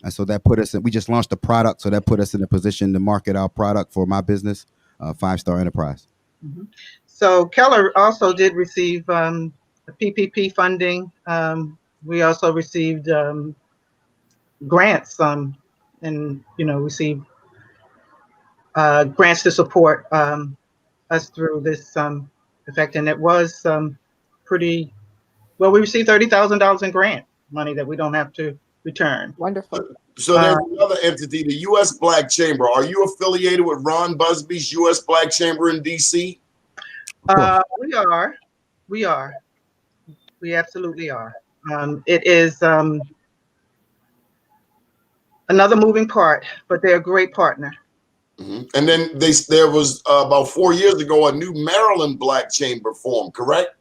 F: And so that put us in. We just launched a product, so that put us in a position to market our product for my business, 5-Star Enterprise.
B: Mhm. So Keller also did receive PPP funding. We also received grants, and received grants to support us through this effect. And it was pretty well. We received $30,000 in grant money that we don't have to return.
D: Wonderful.
A: So there's another entity, the U.S. Black Chamber. Are you affiliated with Ron Busby's U.S. Black Chamber in D.C.?
B: We are. We absolutely are. It is another moving part, but they're a great partner.
A: Mm-hmm. And then there was about 4 years ago a new Maryland Black Chamber formed, correct?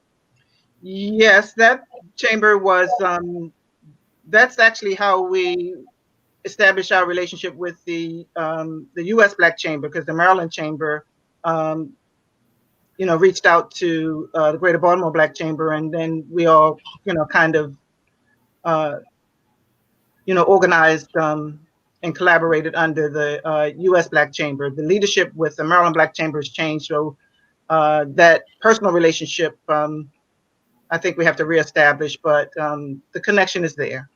B: Yes, that chamber was. That's actually how we established our relationship with the U.S. Black Chamber, because the Maryland Chamber, reached out to the Greater Baltimore Black Chamber, and then we all, kind of, organized and collaborated under the U.S. Black Chamber. The leadership with the Maryland Black Chamber has changed, so that personal relationship, I think we have to reestablish, but the connection is there.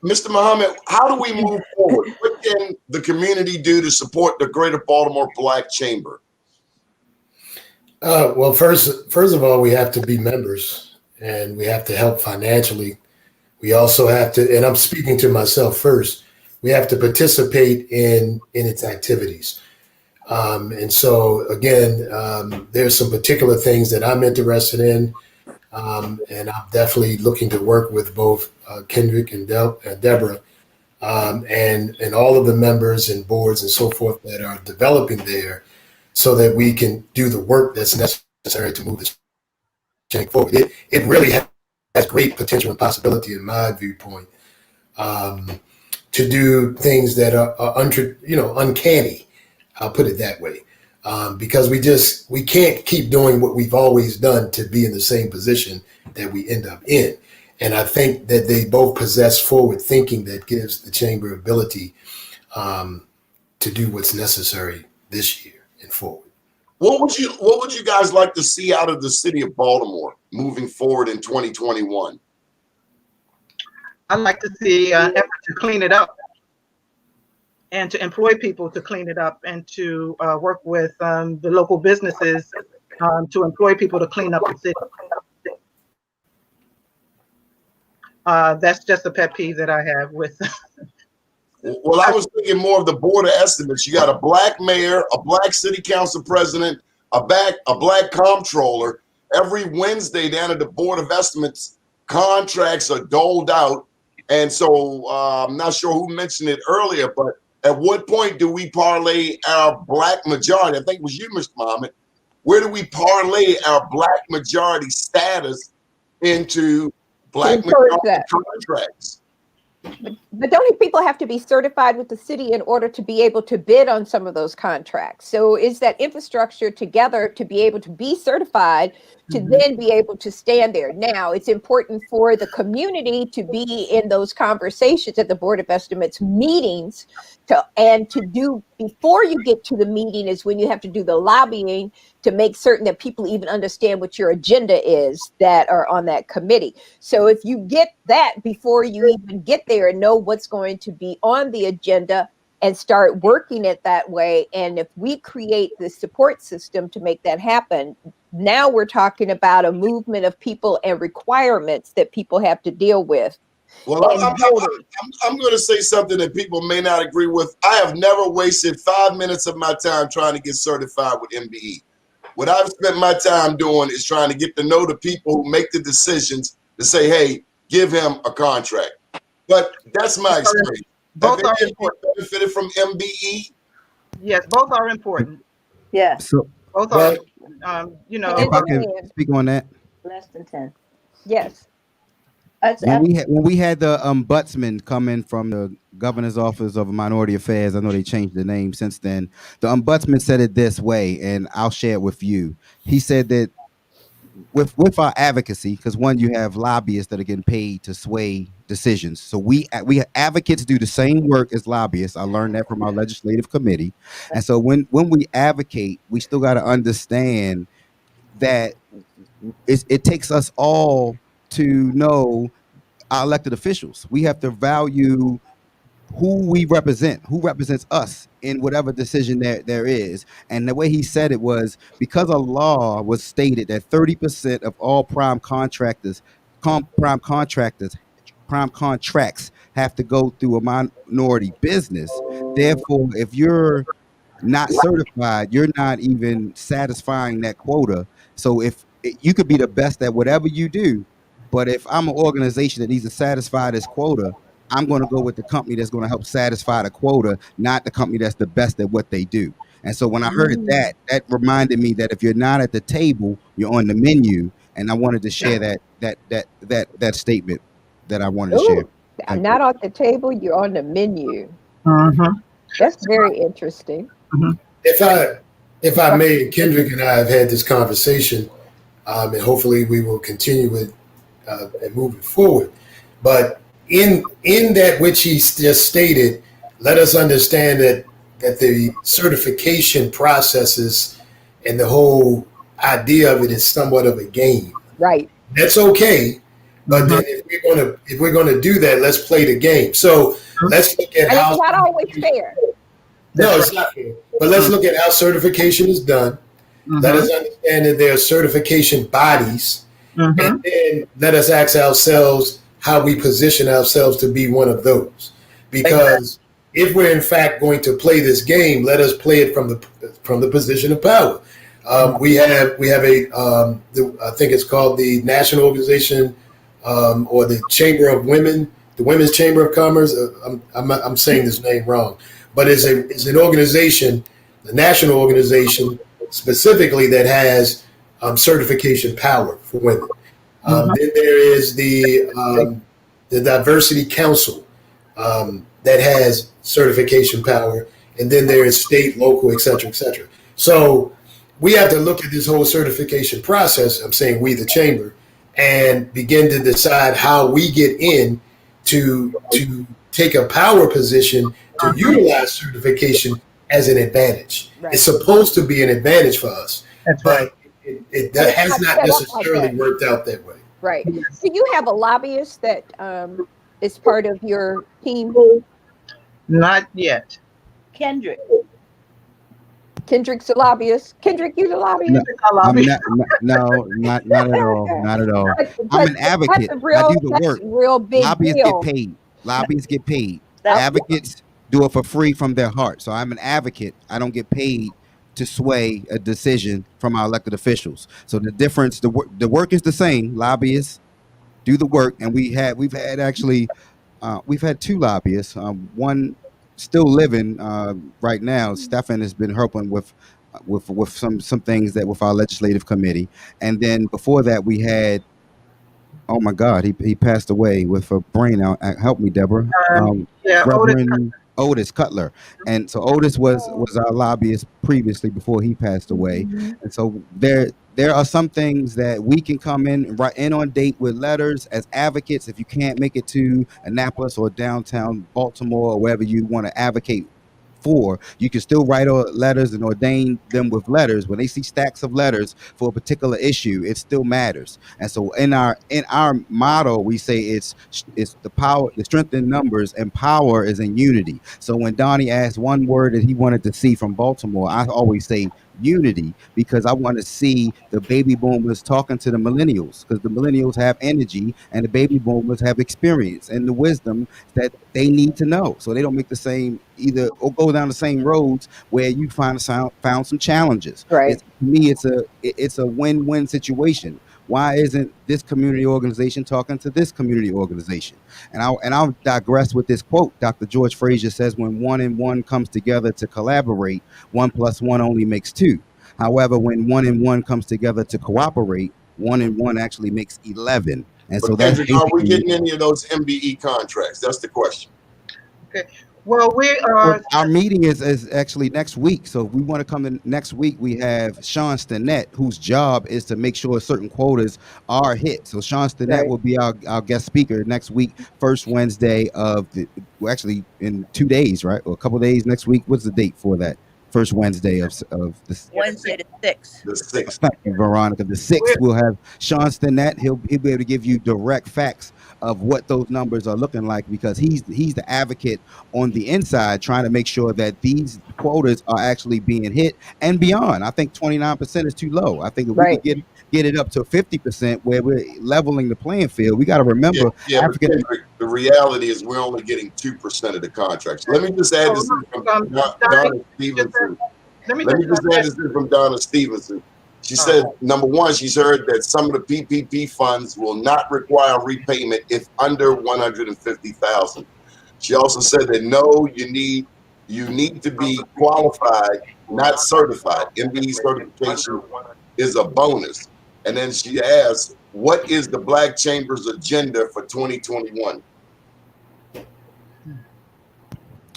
A: Mr. Muhammad, how do we move forward? What can the community do to support the Greater Baltimore Black Chamber?
E: Well, first of all, we have to be members, and we have to help financially. We also have to, and I'm speaking to myself first, we have to participate in its activities. And so, again, there's some particular things that I'm interested in, and I'm definitely looking to work with both Kendrick and Debra, and all of the members and boards and so forth that are developing there, so that we can do the work that's necessary to move this change forward. It really has great potential and possibility, in my viewpoint, to do things that are uncanny. I'll put it that way, because we can't keep doing what we've always done to be in the same position that we end up in. And I think that they both possess forward thinking that gives the chamber ability to do what's necessary this year and forward.
A: What would you guys like to see out of the city of Baltimore moving forward in 2021?
B: I'd like to see an effort to clean it up and to employ people to clean it up, and to work with the local businesses to employ people to clean up the city. That's just a pet peeve that I have with.
A: Well, I was thinking more of the board of estimates. You got a black mayor, a black city council president, a black comptroller. Every Wednesday down at the board of estimates, contracts are doled out. And so I'm not sure who mentioned it earlier, but At what point do we parlay our black majority? I think it was you, Mr. Muhammad. Where do we parlay our black majority status into black majority contracts?
D: But don't people have to be certified with the city in order to be able to bid on some of those contracts? So is that infrastructure together to be able to be certified to then be able to stand there? Now, it's important for the community to be in those conversations at the Board of Estimates meetings and to do before you get to the meeting is when you have to do the lobbying to make certain that people even understand what your agenda is that are on that committee. So if you get that before you even get there and know what's going to be on the agenda and start working it that way, and if we create the support system to make that happen, now we're talking about a movement of people and requirements that people have to deal with.
A: Well, I'm going to say something that people may not agree with. I have never wasted 5 minutes of my time trying to get certified with MBE. What I've spent my time doing is trying to get to know the people who make the decisions to say, hey, give him a contract. But that's my experience.
B: Both are important.
A: Benefited from MBE?
B: Yes, both are important.
C: Yeah.
F: So
B: both are, you know.
F: If I can speak on that.
C: Less than 10.
D: Yes.
F: When we had the ombudsman come in from the governor's office of minority affairs, I know they changed the name since then. The ombudsman said it this way, and I'll share it with you. He said that with our advocacy, because one, you have lobbyists that are getting paid to sway decisions. So we advocates do the same work as lobbyists. I learned that from our legislative committee. And so when we advocate, we still got to understand that it takes us all to know our elected officials. We have to value who we represent, who represents us in whatever decision there is. And the way he said it was because a law was stated that 30% of all prime contracts have to go through a minority business. Therefore, if you're not certified, you're not even satisfying that quota. So if you could be the best at whatever you do, but if I'm an organization that needs to satisfy this quota, I'm going to go with the company that's going to help satisfy the quota, not the company that's the best at what they do. And so when I heard that reminded me that if you're not at the table, you're on the menu. And I wanted to share that statement that I wanted to share.
D: I'm not at the table, you're on the menu. That's very interesting.
E: If I may, Kendrick and I have had this conversation, and hopefully we will continue with and moving forward. But in that which he just stated, let us understand that the certification processes and the whole idea of it is somewhat of a game.
D: Right.
E: That's okay. But then if we're gonna do that, let's play the game. So let's look at how.
D: It's not always fair.
E: No, it's not fair. But let's look at how certification is done. Let us understand that there are certification bodies. And then let us ask ourselves how we position ourselves to be one of those. Because if we're in fact going to play this game, let us play it from the position of power. We have I think it's called the National Organization or the Chamber of Women, the Women's Chamber of Commerce. I'm saying this name wrong, but it's an organization, the national organization specifically that has certification power for women. Then there is the Diversity Council that has certification power, and then there is state, local, et cetera, et cetera. So we have to look at this whole certification process. I'm saying we, the chamber, and begin to decide how we get in to take a power position to utilize certification as an advantage. Right. It's supposed to be an advantage for us. That's right. It has not necessarily worked out that way.
D: Right. Do you have a lobbyist that is part of your team?
B: Not yet.
D: Kendrick's a lobbyist. Kendrick, you the lobbyist?
F: No, not at all. Not at all. I'm an advocate. I do the work.
D: Real big
F: Lobbyists get paid. Lobbyists get paid. Advocates do it for free from their heart. So I'm an advocate. I don't get paid to sway a decision from our elected officials. So the difference, the work is the same. Lobbyists do the work, and we've had two lobbyists. One still living right now. Stefan has been helping with some things that with our legislative committee, and then before that we had, oh my God, he passed away with a brain out. Help me, Deborah.
B: Yeah, Otis.
F: Reverend Otis Cutler, and so Otis was our lobbyist previously before he passed away, and so there are some things that we can come in and write in on date with letters as advocates. If you can't make it to Annapolis or downtown Baltimore or wherever you want to advocate for, you can still write letters and ordain them with letters. When they see stacks of letters for a particular issue, it still matters. And so in our motto, we say it's the power, the strength in numbers, and power is in unity. So when Donnie asked one word that he wanted to see from Baltimore, I always say unity, because I want to see the baby boomers talking to the millennials, because the millennials have energy and the baby boomers have experience and the wisdom that they need to know, so they don't make the same either or go down the same roads where you found some challenges.
D: Right.
F: To me, it's a win-win situation. Why isn't this community organization talking to this community organization? And I'll digress with this quote. Dr. George Frazier says, when one and one comes together to collaborate, 1 + 1 only makes 2. However, when 1 and 1 comes together to cooperate, 1 and 1 actually makes 11. And so
A: But
F: that's
A: Kendrick, are we
F: basically
A: getting any of those MBE contracts? That's the question.
B: Okay. Well, we are.
F: our meeting is actually next week. So if we want to come in next week, we have Sean Stinnett, whose job is to make sure certain quotas are hit. So Sean Stinnett will be our guest speaker next week, first Wednesday of well, actually in 2 days, right? Or a couple of days next week. What's the date for that? First Wednesday of this.
C: Wednesday the 6th.
A: The 6th.
F: Thank you, Veronica. The 6th, we'll have Sean Stinnett. He'll be able to give you direct facts of what those numbers are looking like, because he's the advocate on the inside, trying to make sure that these quotas are actually being hit and beyond. I think 29% is too low. I think if we could get it up to 50% where we're leveling the playing field. We got to remember,
A: but Kendrick, the reality is we're only getting 2% of the contracts. Let me just add this from Donna Stevenson. Let me just add this from Donna Stevenson. She said, number one, she's heard that some of the PPP funds will not require repayment if under 150,000. She also said that no, you need to be qualified, not certified. MBE certification is a bonus. And then she asked, what is the Black Chamber's agenda for 2021?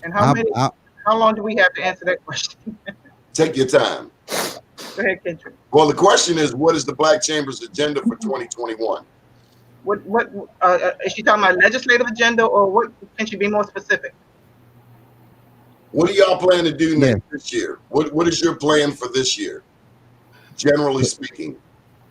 B: And how long do we have to answer that question?
A: Take your time.
B: Go ahead, Kendrick.
A: Well, the question is, what is the Black Chamber's agenda for 2021?
B: What is she talking about, legislative agenda, or what? Can she be more specific?
A: What do y'all plan to do this year? What is your plan for this year, generally speaking?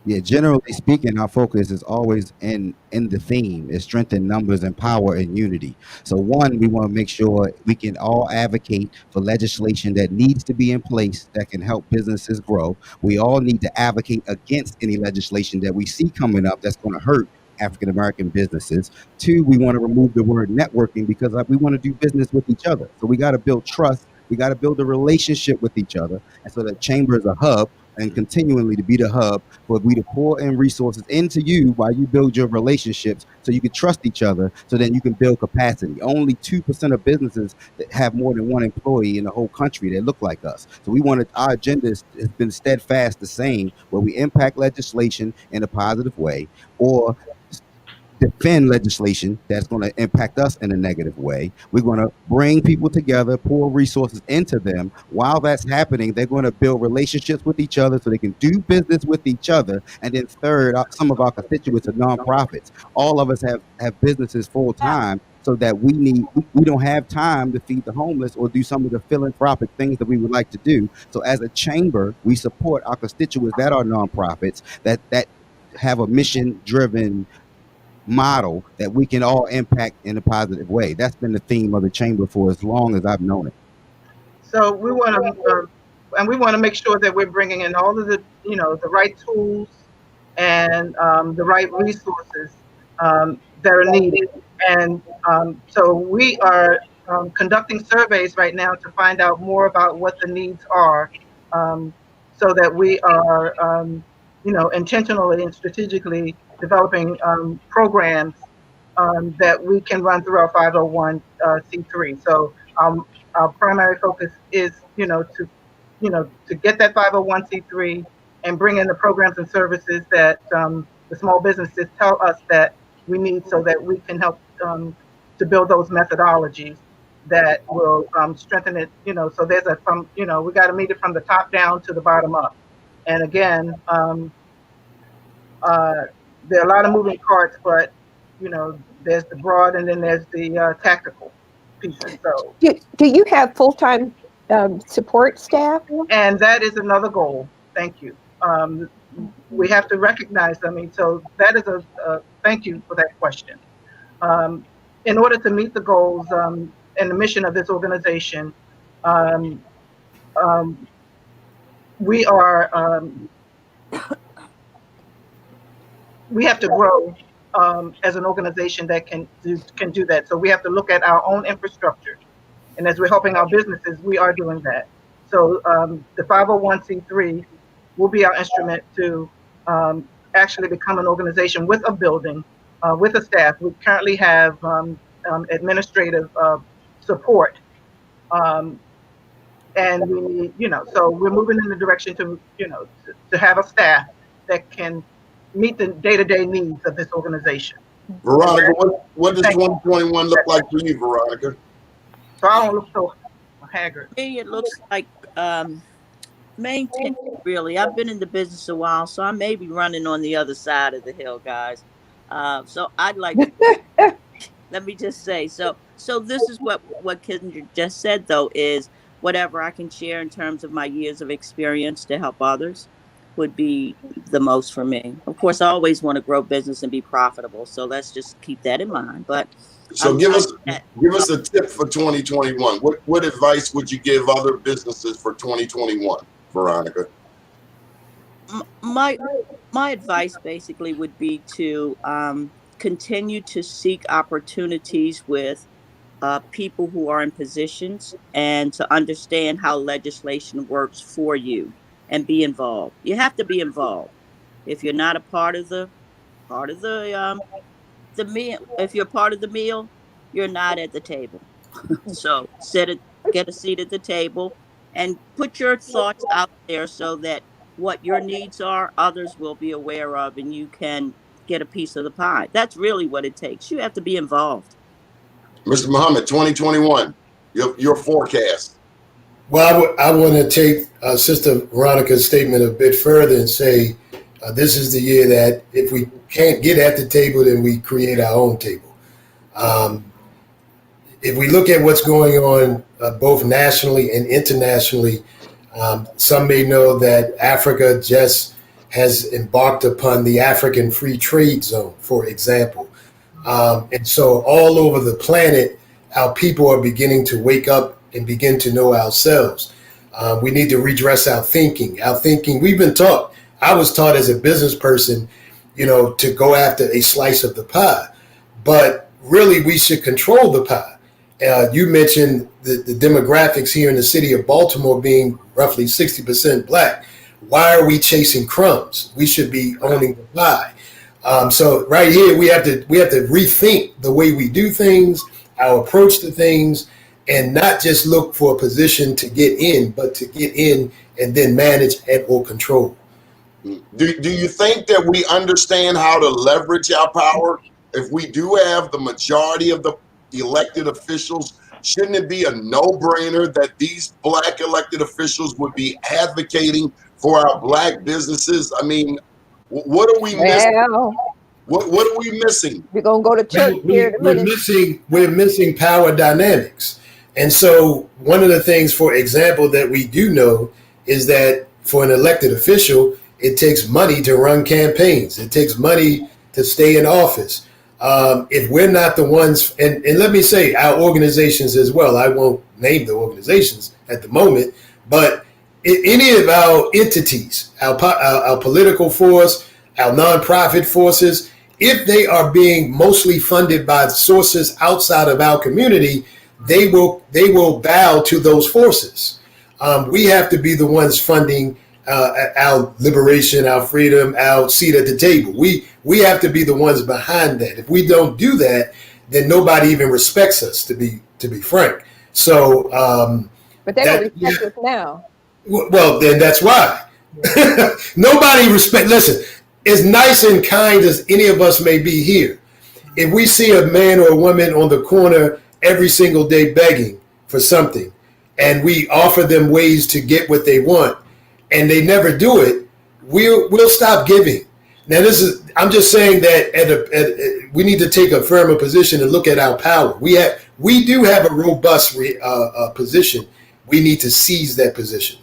F: Yeah, generally speaking, our focus is always in the theme is strength in numbers and power and unity. So one, we want to make sure we can all advocate for legislation that needs to be in place that can help businesses grow. We all need to advocate against any legislation that we see coming up that's going to hurt African-American businesses. Two, we want to remove the word networking, because we want to do business with each other. So we got to build trust. We got to build a relationship with each other. And so the chamber is a hub, and continually to be the hub for we to pour in resources into you while you build your relationships, so you can trust each other, so then you can build capacity. Only 2% of businesses that have more than one employee in the whole country that look like us. So we wanted, our agenda has been steadfast the same, where we impact legislation in a positive way, or defend legislation that's going to impact us in a negative way. We're going to bring people together, pour resources into them. While that's happening, they're going to build relationships with each other so they can do business with each other. And then third, some of our constituents are nonprofits. All of us have businesses full time, so that we don't have time to feed the homeless or do some of the philanthropic things that we would like to do. So as a chamber, we support our constituents that are nonprofits, that have a mission-driven model that we can all impact in a positive way. That's been the theme of the chamber for as long as I've known it.
B: So we want to make sure that we're bringing in all of the the right tools and the right resources that are needed. And so we are conducting surveys right now to find out more about what the needs are, so that we are intentionally and strategically developing programs that we can run through our 501c3. So our primary focus is, to get that 501c3 and bring in the programs and services that the small businesses tell us that we need, so that we can help to build those methodologies that will strengthen it. So there's we got to meet it from the top down to the bottom up. And again, there are a lot of moving parts, but there's the broad and then there's the tactical pieces. So
D: Do you have full-time support staff?
B: and that is another goal. Thank you. We have to recognize, so that is thank you for that question. In order to meet the goals and the mission of this organization, we have to grow as an organization that can do that. So we have to look at our own infrastructure. And as we're helping our businesses, we are doing that. So the 501c3 will be our instrument to actually become an organization with a building, with a staff. We currently have administrative support. And we need, so we're moving in the direction to have a staff that can meet the day-to-day needs of this organization.
A: Veronica, what does 2021 look like for you, Veronica?
B: So I don't look so haggard.
C: For me, it looks like maintain, really. I've been in the business a while, so I may be running on the other side of the hill, guys. So I'd like to, let me just say, so this is what Kendra just said, though, is whatever I can share in terms of my years of experience to help others would be the most for me. Of course, I always want to grow business and be profitable, so let's just keep that in mind. But
A: so give us a tip for 2021. What advice would you give other businesses for 2021, Veronica?
C: My advice basically would be to continue to seek opportunities with people who are in positions, and to understand how legislation works for you and be involved. You have to be involved. If you're not a part of the meal, if you're part of the meal, you're not at the table. So get a seat at the table and put your thoughts out there, so that what your needs are, others will be aware of, and you can get a piece of the pie. That's really what it takes. You have to be involved.
A: Mr. Muhammad, 2021, your forecast.
E: Well, I want to take Sister Veronica's statement a bit further and say this is the year that if we can't get at the table, then we create our own table. If we look at what's going on both nationally and internationally, some may know that Africa just has embarked upon the African Free Trade Zone, for example. And so all over the planet, our people are beginning to wake up and begin to know ourselves. We need to redress our thinking. We've been taught, I was taught as a business person, to go after a slice of the pie. But really, we should control the pie. You mentioned the demographics here in the city of Baltimore being roughly 60% Black. Why are we chasing crumbs? We should be owning the pie. So right here, we have to rethink the way we do things, our approach to things, and not just look for a position to get in, but to get in and then manage and or control.
A: Do you think that we understand how to leverage our power? If we do have the majority of the elected officials, shouldn't it be a no-brainer that these Black elected officials would be advocating for our Black businesses? I mean, what are we missing? What are we missing?
D: We're gonna go to church here in a minute.
E: We're missing power dynamics. And so one of the things, for example, that we do know is that for an elected official, it takes money to run campaigns. It takes money to stay in office. If we're not the ones, and let me say our organizations as well, I won't name the organizations at the moment, but any of our entities, our political force, our nonprofit forces, if they are being mostly funded by sources outside of our community, they will bow to those forces. We have to be the ones funding our liberation, our freedom, our seat at the table. We have to be the ones behind that. If we don't do that, then nobody even respects us, to be frank. So,
H: But they don't respect us now.
E: well, then that's why. Nobody listen, as nice and kind as any of us may be here, if we see a man or a woman on the corner every single day begging for something, and we offer them ways to get what they want, and they never do it, we'll stop giving. Now, I'm just saying that we need to take a firmer position and look at our power. We do have a robust position. We need to seize that position.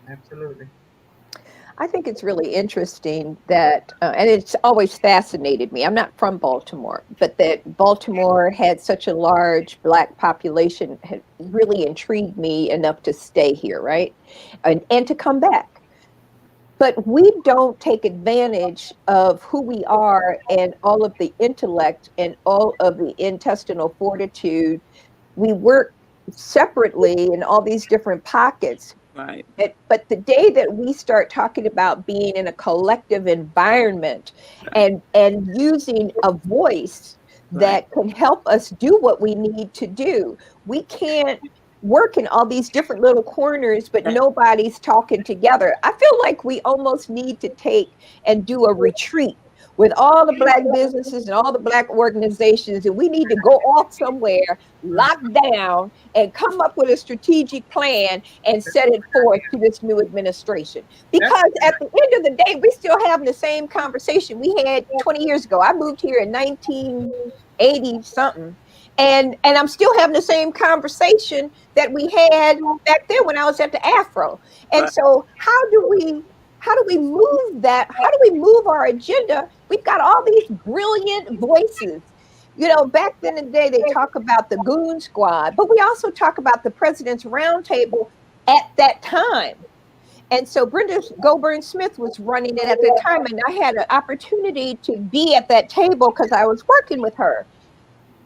B: Absolutely.
H: I think it's really interesting that, and it's always fascinated me. I'm not from Baltimore, but that Baltimore had such a large Black population had really intrigued me enough to stay here, right? And to come back. But we don't take advantage of who we are and all of the intellect and all of the intestinal fortitude. We work separately in all these different pockets.
C: Right.
H: But the day that we start talking about being in a collective environment and using a voice that can help us do what we need to do, we can't work in all these different little corners, but nobody's talking together. I feel like we almost need to take and do a retreat with all the Black businesses and all the Black organizations, and we need to go off somewhere, lock down, and come up with a strategic plan and set it forth to this new administration. Because at the end of the day, we're still having the same conversation we had 20 years ago. I moved here in 1980 something. And I'm still having the same conversation that we had back then when I was at the Afro. And so how do we move that? How do we move our agenda? We've got all these brilliant voices. You know, back then in the day, they talk about the Goon Squad, but we also talk about the President's Roundtable at that time. And so Brenda Goburn Smith was running it at the time, and I had an opportunity to be at that table because I was working with her.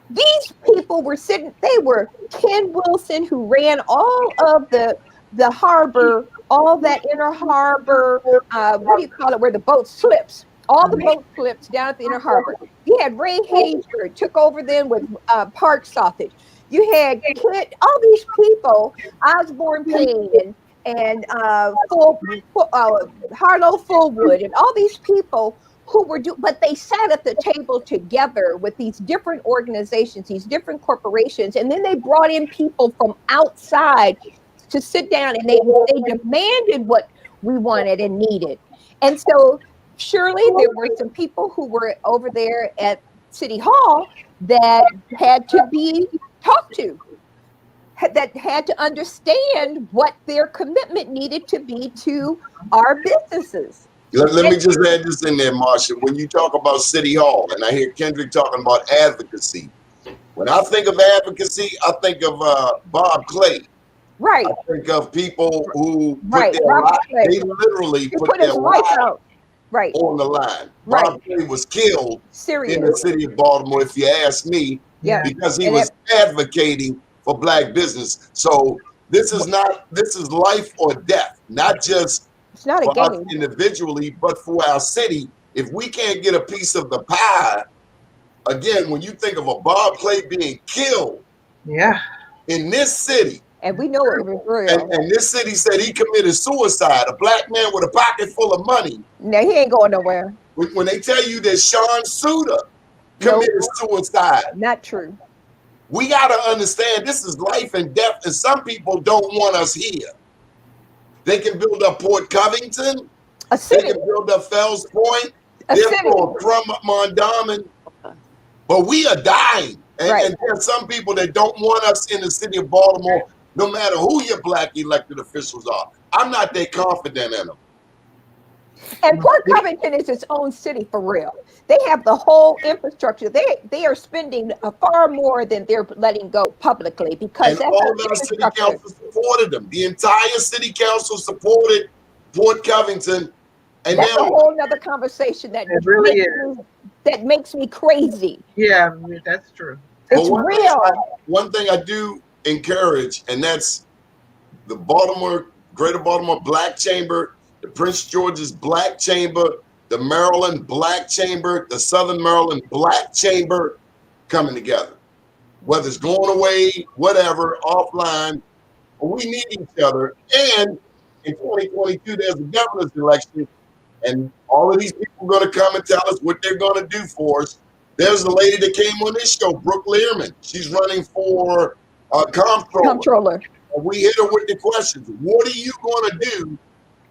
H: These people were sitting, they were Ken Wilson, who ran all of the harbor, all that inner harbor, what do you call it, where the boat slips, all the boat slips down at the inner harbor. You had Ray Hager, took over then with Park Sausage. You had all these people, Osborne Payne and Harlow Fullwood, and all these people who were but they sat at the table together with these different organizations, these different corporations, and then they brought in people from outside to sit down, and they demanded what we wanted and needed. And so surely there were some people who were over there at City Hall that had to be talked to, that had to understand what their commitment needed to be to our businesses.
A: Let me just add this in there, Marsha. When you talk about City Hall, and I hear Kendrick talking about advocacy, when I think of advocacy, I think of Bob Clay.
H: Right.
A: I think of people who put their life, they literally put their life out on the line. Bob Clay was killed in the city of Baltimore, if you ask me, because he was advocating for Black business. So this is life or death, not just
H: it's not a
A: for
H: game.
A: us individually, but for our city. If we can't get a piece of the pie, again, when you think of a Bob Clay being killed in this city,
H: and we know it was real.
A: And this city said he committed suicide, a Black man with a pocket full of money.
H: No, he ain't going nowhere.
A: When they tell you that Sean Suter committed suicide.
H: Not true.
A: We got to understand this is life and death, and some people don't want us here. They can build up Port Covington. They can build up Fells Point. Therefore, from Mondawmin. But we are dying. And there are some people that don't want us in the city of Baltimore, no matter who your Black elected officials are. I'm not that confident in them.
H: And Port Covington is its own city for real. They have the whole infrastructure. They are spending far more than they're letting go publicly because
A: and all of our city council supported them. The entire city council supported Port Covington. And
H: that's a whole nother conversation that really that makes me crazy.
B: Yeah, that's true.
H: It's real.
A: One thing I do encourage, and that's the Greater Baltimore Black Chamber, the Prince George's Black Chamber, the Maryland Black Chamber, the Southern Maryland Black Chamber coming together. whether it's going away, whatever, offline. We need each other. And in 2022, there's a governor's election, and all of these people are going to come and tell us what they're going to do for us. There's a lady that came on this show, Brooke Learman. She's running for comptroller. And we hit her with the questions. What are you going to do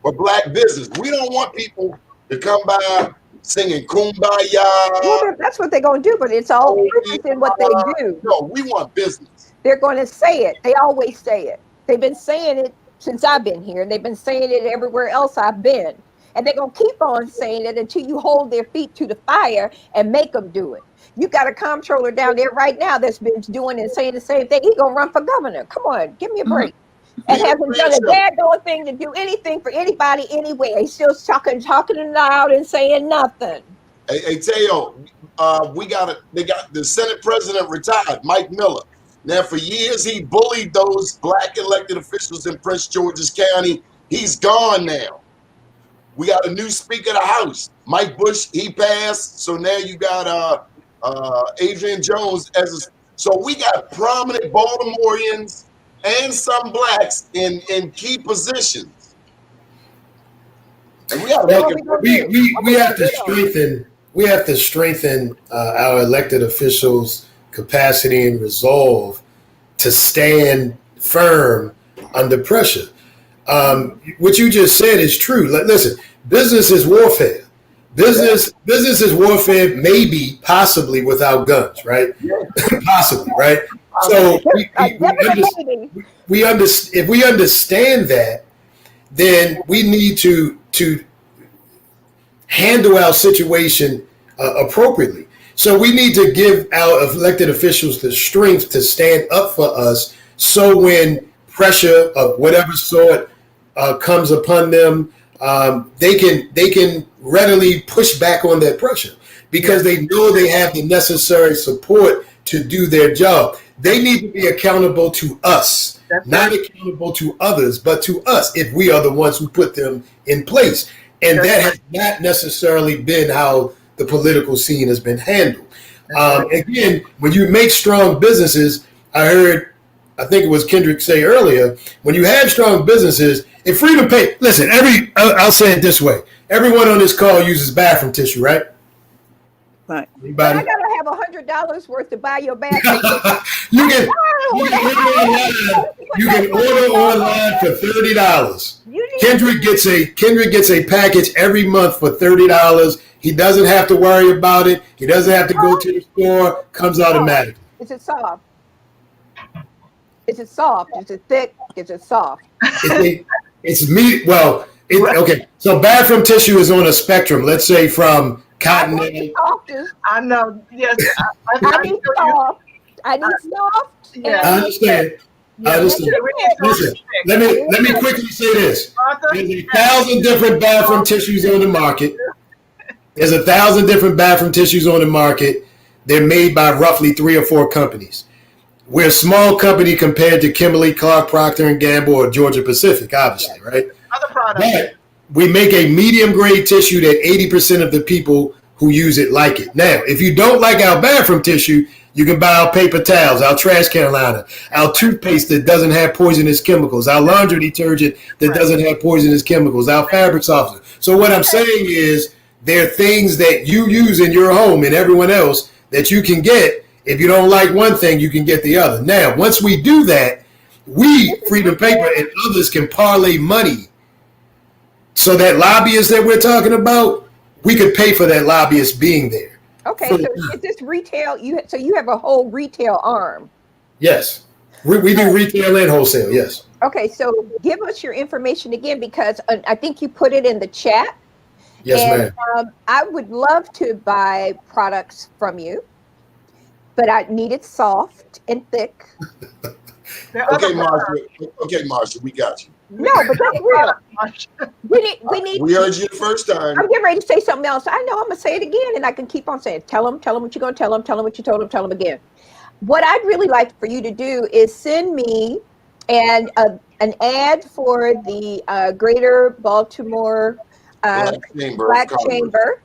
A: for Black business? We don't want people to come by singing Kumbaya.
H: Well, that's what they're going to do, but it's all different than what they do.
A: No, we want business.
H: They're going to say it. They always say it. They've been saying it since I've been here, and they've been saying it everywhere else I've been. And they're going to keep on saying it until you hold their feet to the fire and make them do it. You got a comptroller down there right now that's been doing and saying the same thing. He's going to run for governor. Come on, give me a break. And hasn't done a daggone thing to do anything for anybody anywhere. He's still talking loud and saying nothing.
A: Hey, Teo, they got the Senate president retired, Mike Miller. Now, for years, he bullied those Black elected officials in Prince George's County. He's gone now. We got a new Speaker of the House, Mike Bush. He passed, so now you got Adrienne Jones so we got prominent Baltimoreans and some Blacks in key positions. And we have to strengthen
E: our elected officials' capacity and resolve to stand firm under pressure. What you just said is true. Listen, business is warfare. Business is warfare, maybe, possibly without guns, right? Possibly, right? So if we understand that, then we need to handle our situation appropriately. So we need to give our elected officials the strength to stand up for us. So when pressure of whatever sort comes upon them, they can readily push back on that pressure because they know they have the necessary support to do their job. They need to be accountable to us, not accountable to others, but to us if we are the ones who put them in place. And that has not necessarily been how the political scene has been handled. Again, when you make strong businesses, I think it was Kendrick say earlier, when you have strong businesses, if Freedom Paper, listen, I'll say it this way. Everyone on this call uses bathroom tissue, right?
C: Right.
H: But I gotta have $100 worth to buy your bathroom.
E: You can order online for $30. Kendrick gets a package every month for $30. He doesn't have to worry about it. He doesn't have to go to the store. Comes automatically.
H: Is it soft? Is it soft? Is it thick? Is it soft?
E: It's meat. Well, okay. So bathroom tissue is on a spectrum. Let's say from cotton.
B: I know. Yes.
H: I need soft. I need soft.
B: Yeah.
E: I understand. Listen, let me quickly say this. There's 1,000 different bathroom tissues on the market. There's 1,000 different bathroom tissues on the market. They're made by roughly 3 or 4 companies. We're a small company compared to Kimberly-Clark, Procter & Gamble, or Georgia Pacific, obviously, right?
B: Other products.
E: But we make a medium-grade tissue that 80% of the people who use it like it. Now, if you don't like our bathroom tissue, you can buy our paper towels, our trash can liner, our toothpaste that doesn't have poisonous chemicals, our laundry detergent that doesn't have poisonous chemicals, our fabric softener. So what I'm saying is there are things that you use in your home and everyone else that you can get. If you don't like one thing, you can get the other. Now, once we do that, we, Freedom Paper, and others can parlay money so that lobbyist that we're talking about, we could pay for that lobbyist being there.
H: Okay, so is this retail? So you have a whole retail arm?
E: Yes, we do retail and wholesale, yes.
H: Okay, so give us your information again because I think you put it in the chat.
E: Yes, ma'am.
H: I would love to buy products from you, but I need it soft and thick.
A: Okay, Marsha, we got you.
H: No, but that's real.
A: We heard you the first time.
H: I'm getting ready to say something else. I know I'm gonna say it again, and I can keep on saying, tell them what you're gonna tell them what you told them, tell them again. What I'd really like for you to do is send me an ad for the Greater Baltimore Black Chamber,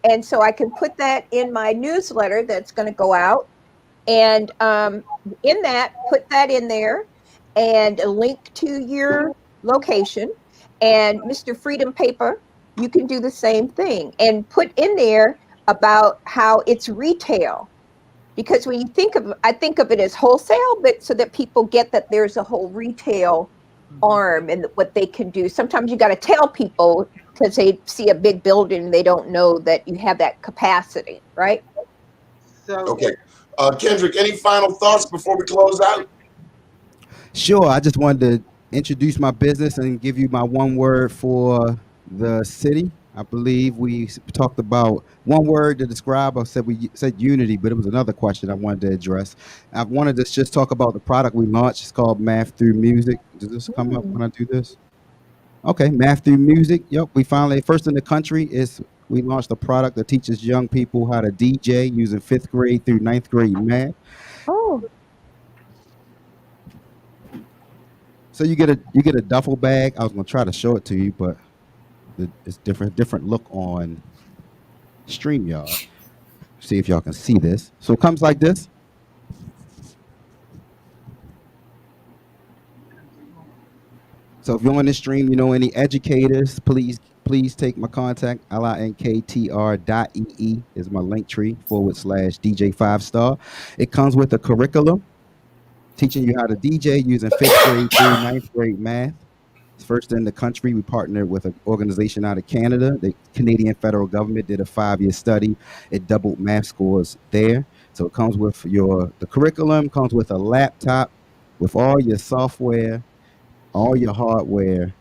H: and so I can put that in my newsletter that's going to go out. And in that, put that in there and a link to your location. And Mr. Freedom Paper, you can do the same thing and put in there about how it's retail. Because when you think of, I think of it as wholesale, but so that people get that there's a whole retail arm and what they can do. Sometimes you got to tell people because they see a big building and they don't know that you have that capacity, right?
B: So,
A: Okay. Kendrick, any final thoughts before we close out?
F: Sure. I just wanted to introduce my business and give you my one word for the city. I believe we talked about one word to describe. We said unity, but it was another question I wanted to address. I wanted to just talk about the product we launched. It's called Math Through Music. Does this come up when I do this? Okay, Math Through Music. Yep, we finally first in the country we launched a product that teaches young people how to DJ using 5th grade through 9th grade math.
H: Oh,
F: So you get a duffel bag. I was gonna try to show it to you, but it's different look on StreamYard. See if y'all can see this. So it comes like this. So if you're on this stream, you know any educators, please take my contact, linktr.ee is my link tree /DJ 5-star. It comes with a curriculum teaching you how to DJ using 5th grade through 9th grade math. It's first in the country. We partnered with an organization out of Canada. The Canadian federal government did a 5-year study. It doubled math scores there. So it comes with the curriculum, comes with a laptop with all your software, all your hardware,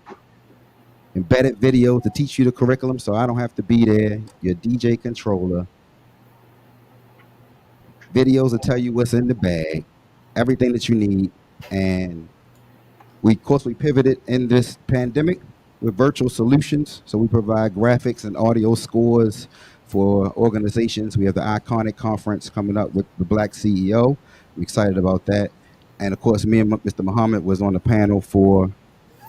F: embedded videos to teach you the curriculum so I don't have to be there, your DJ controller, videos to tell you what's in the bag, everything that you need. And we pivoted in this pandemic with virtual solutions. So we provide graphics and audio scores for organizations. We have the Iconic Conference coming up with the Black CEO. I'm excited about that. And of course, me and Mr. Muhammad was on the panel for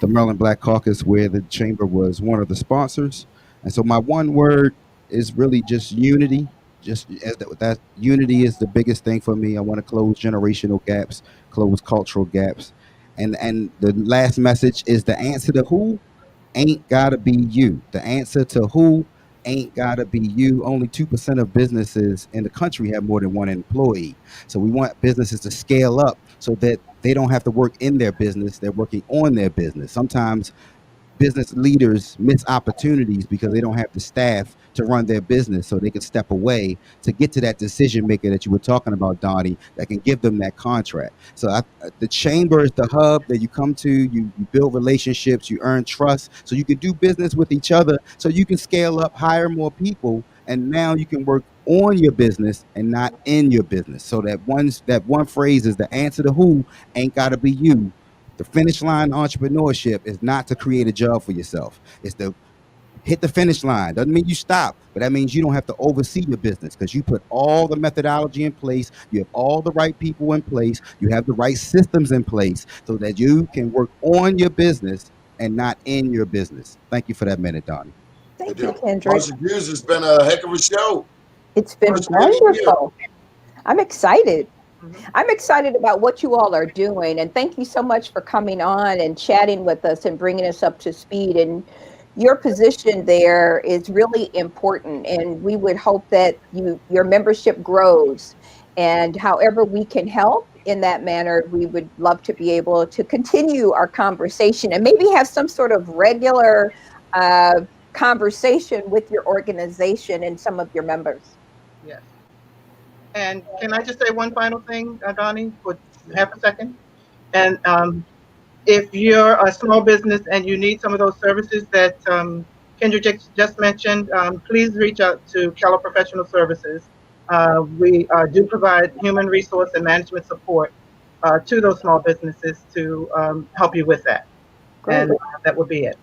F: the Maryland Black Caucus, where the chamber was one of the sponsors. And so my one word is really just unity. Just as that unity is the biggest thing for me. I want to close generational gaps, close cultural gaps. And the last message is the answer to who ain't gotta be you. The answer to who ain't gotta be you. Only 2% of businesses in the country have more than one employee. So we want businesses to scale up so that they don't have to work in their business, they're working on their business. Sometimes business leaders miss opportunities because they don't have the staff to run their business, so they can step away to get to that decision maker that you were talking about, Donnie, that can give them that contract. So the chamber is the hub that you come to, you build relationships, you earn trust, so you can do business with each other, so you can scale up, hire more people, and now you can work on your business and not in your business. So that one phrase is the answer to who ain't gotta be you. The finish line entrepreneurship is not to create a job for yourself. It's to hit the finish line. Doesn't mean you stop, but that means you don't have to oversee your business because you put all the methodology in place. You have all the right people in place. You have the right systems in place so that you can work on your business and not in your business. Thank you for that minute, Donnie.
H: thank you, Kendrick.
A: Hughes, it's been a heck of a show.
H: It's been wonderful. I'm excited. I'm excited about what you all are doing, and thank you so much for coming on and chatting with us and bringing us up to speed. And your position there is really important, and we would hope that your membership grows. And however we can help in that manner, we would love to be able to continue our conversation and maybe have some sort of regular conversation with your organization and some of your members.
B: yes. And can I just say one final thing, Donnie, for half a second? And if you're a small business and you need some of those services that Kendra just mentioned, please reach out to Keller Professional Services. We do provide human resource and management support to those small businesses to help you with that. Great. And that would be it.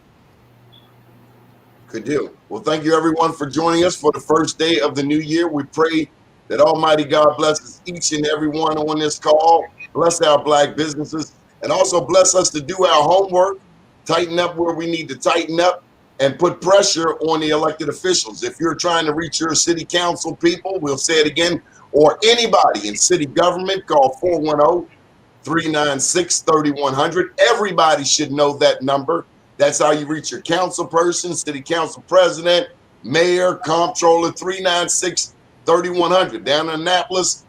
A: Good deal. Well, thank you everyone for joining us for the first day of the new year. We pray that Almighty God blesses each and every one on this call, bless our Black businesses, and also bless us to do our homework, tighten up where we need to tighten up, and put pressure on the elected officials. If you're trying to reach your city council people, we'll say it again, or anybody in city government, call 410-396-3100. Everybody should know that number. That's how you reach your council person, city council president, mayor, comptroller, 396-3100. Down in Annapolis,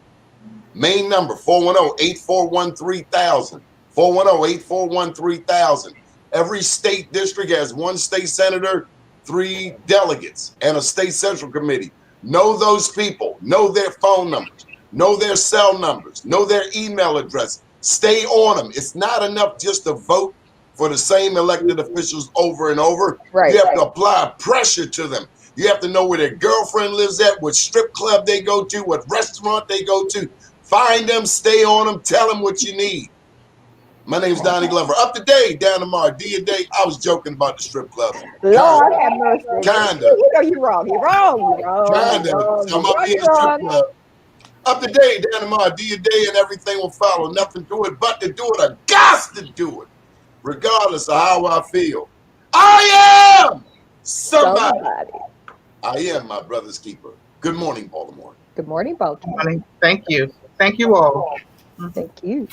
A: main number, 410-841-3000. 410-841-3000. Every state district has one state senator, 3 delegates, and a state central committee. Know those people, know their phone numbers, know their cell numbers, know their email address. Stay on them. It's not enough just to vote for the same elected officials over and over.
H: Right.
A: You have to apply pressure to them. You have to know where their girlfriend lives at, what strip club they go to, what restaurant they go to. Find them, stay on them, tell them what you need. My name's Donnie Glover. Up to date, down tomorrow. D-a-day. I was joking about the strip clubs.
H: Lord have mercy.
A: Kinda.
H: You know you're wrong. You're wrong. You're wrong.
A: Kinda. I'm up here in the strip club. Up to date, down tomorrow. D-a-day, and everything will follow. Nothing to it but to do it. I got to do it, regardless of how I feel. I am somebody. I am my brother's keeper. Good morning, Baltimore.
H: Good morning, Baltimore.
B: Thank you. Thank you all.
H: Thank you.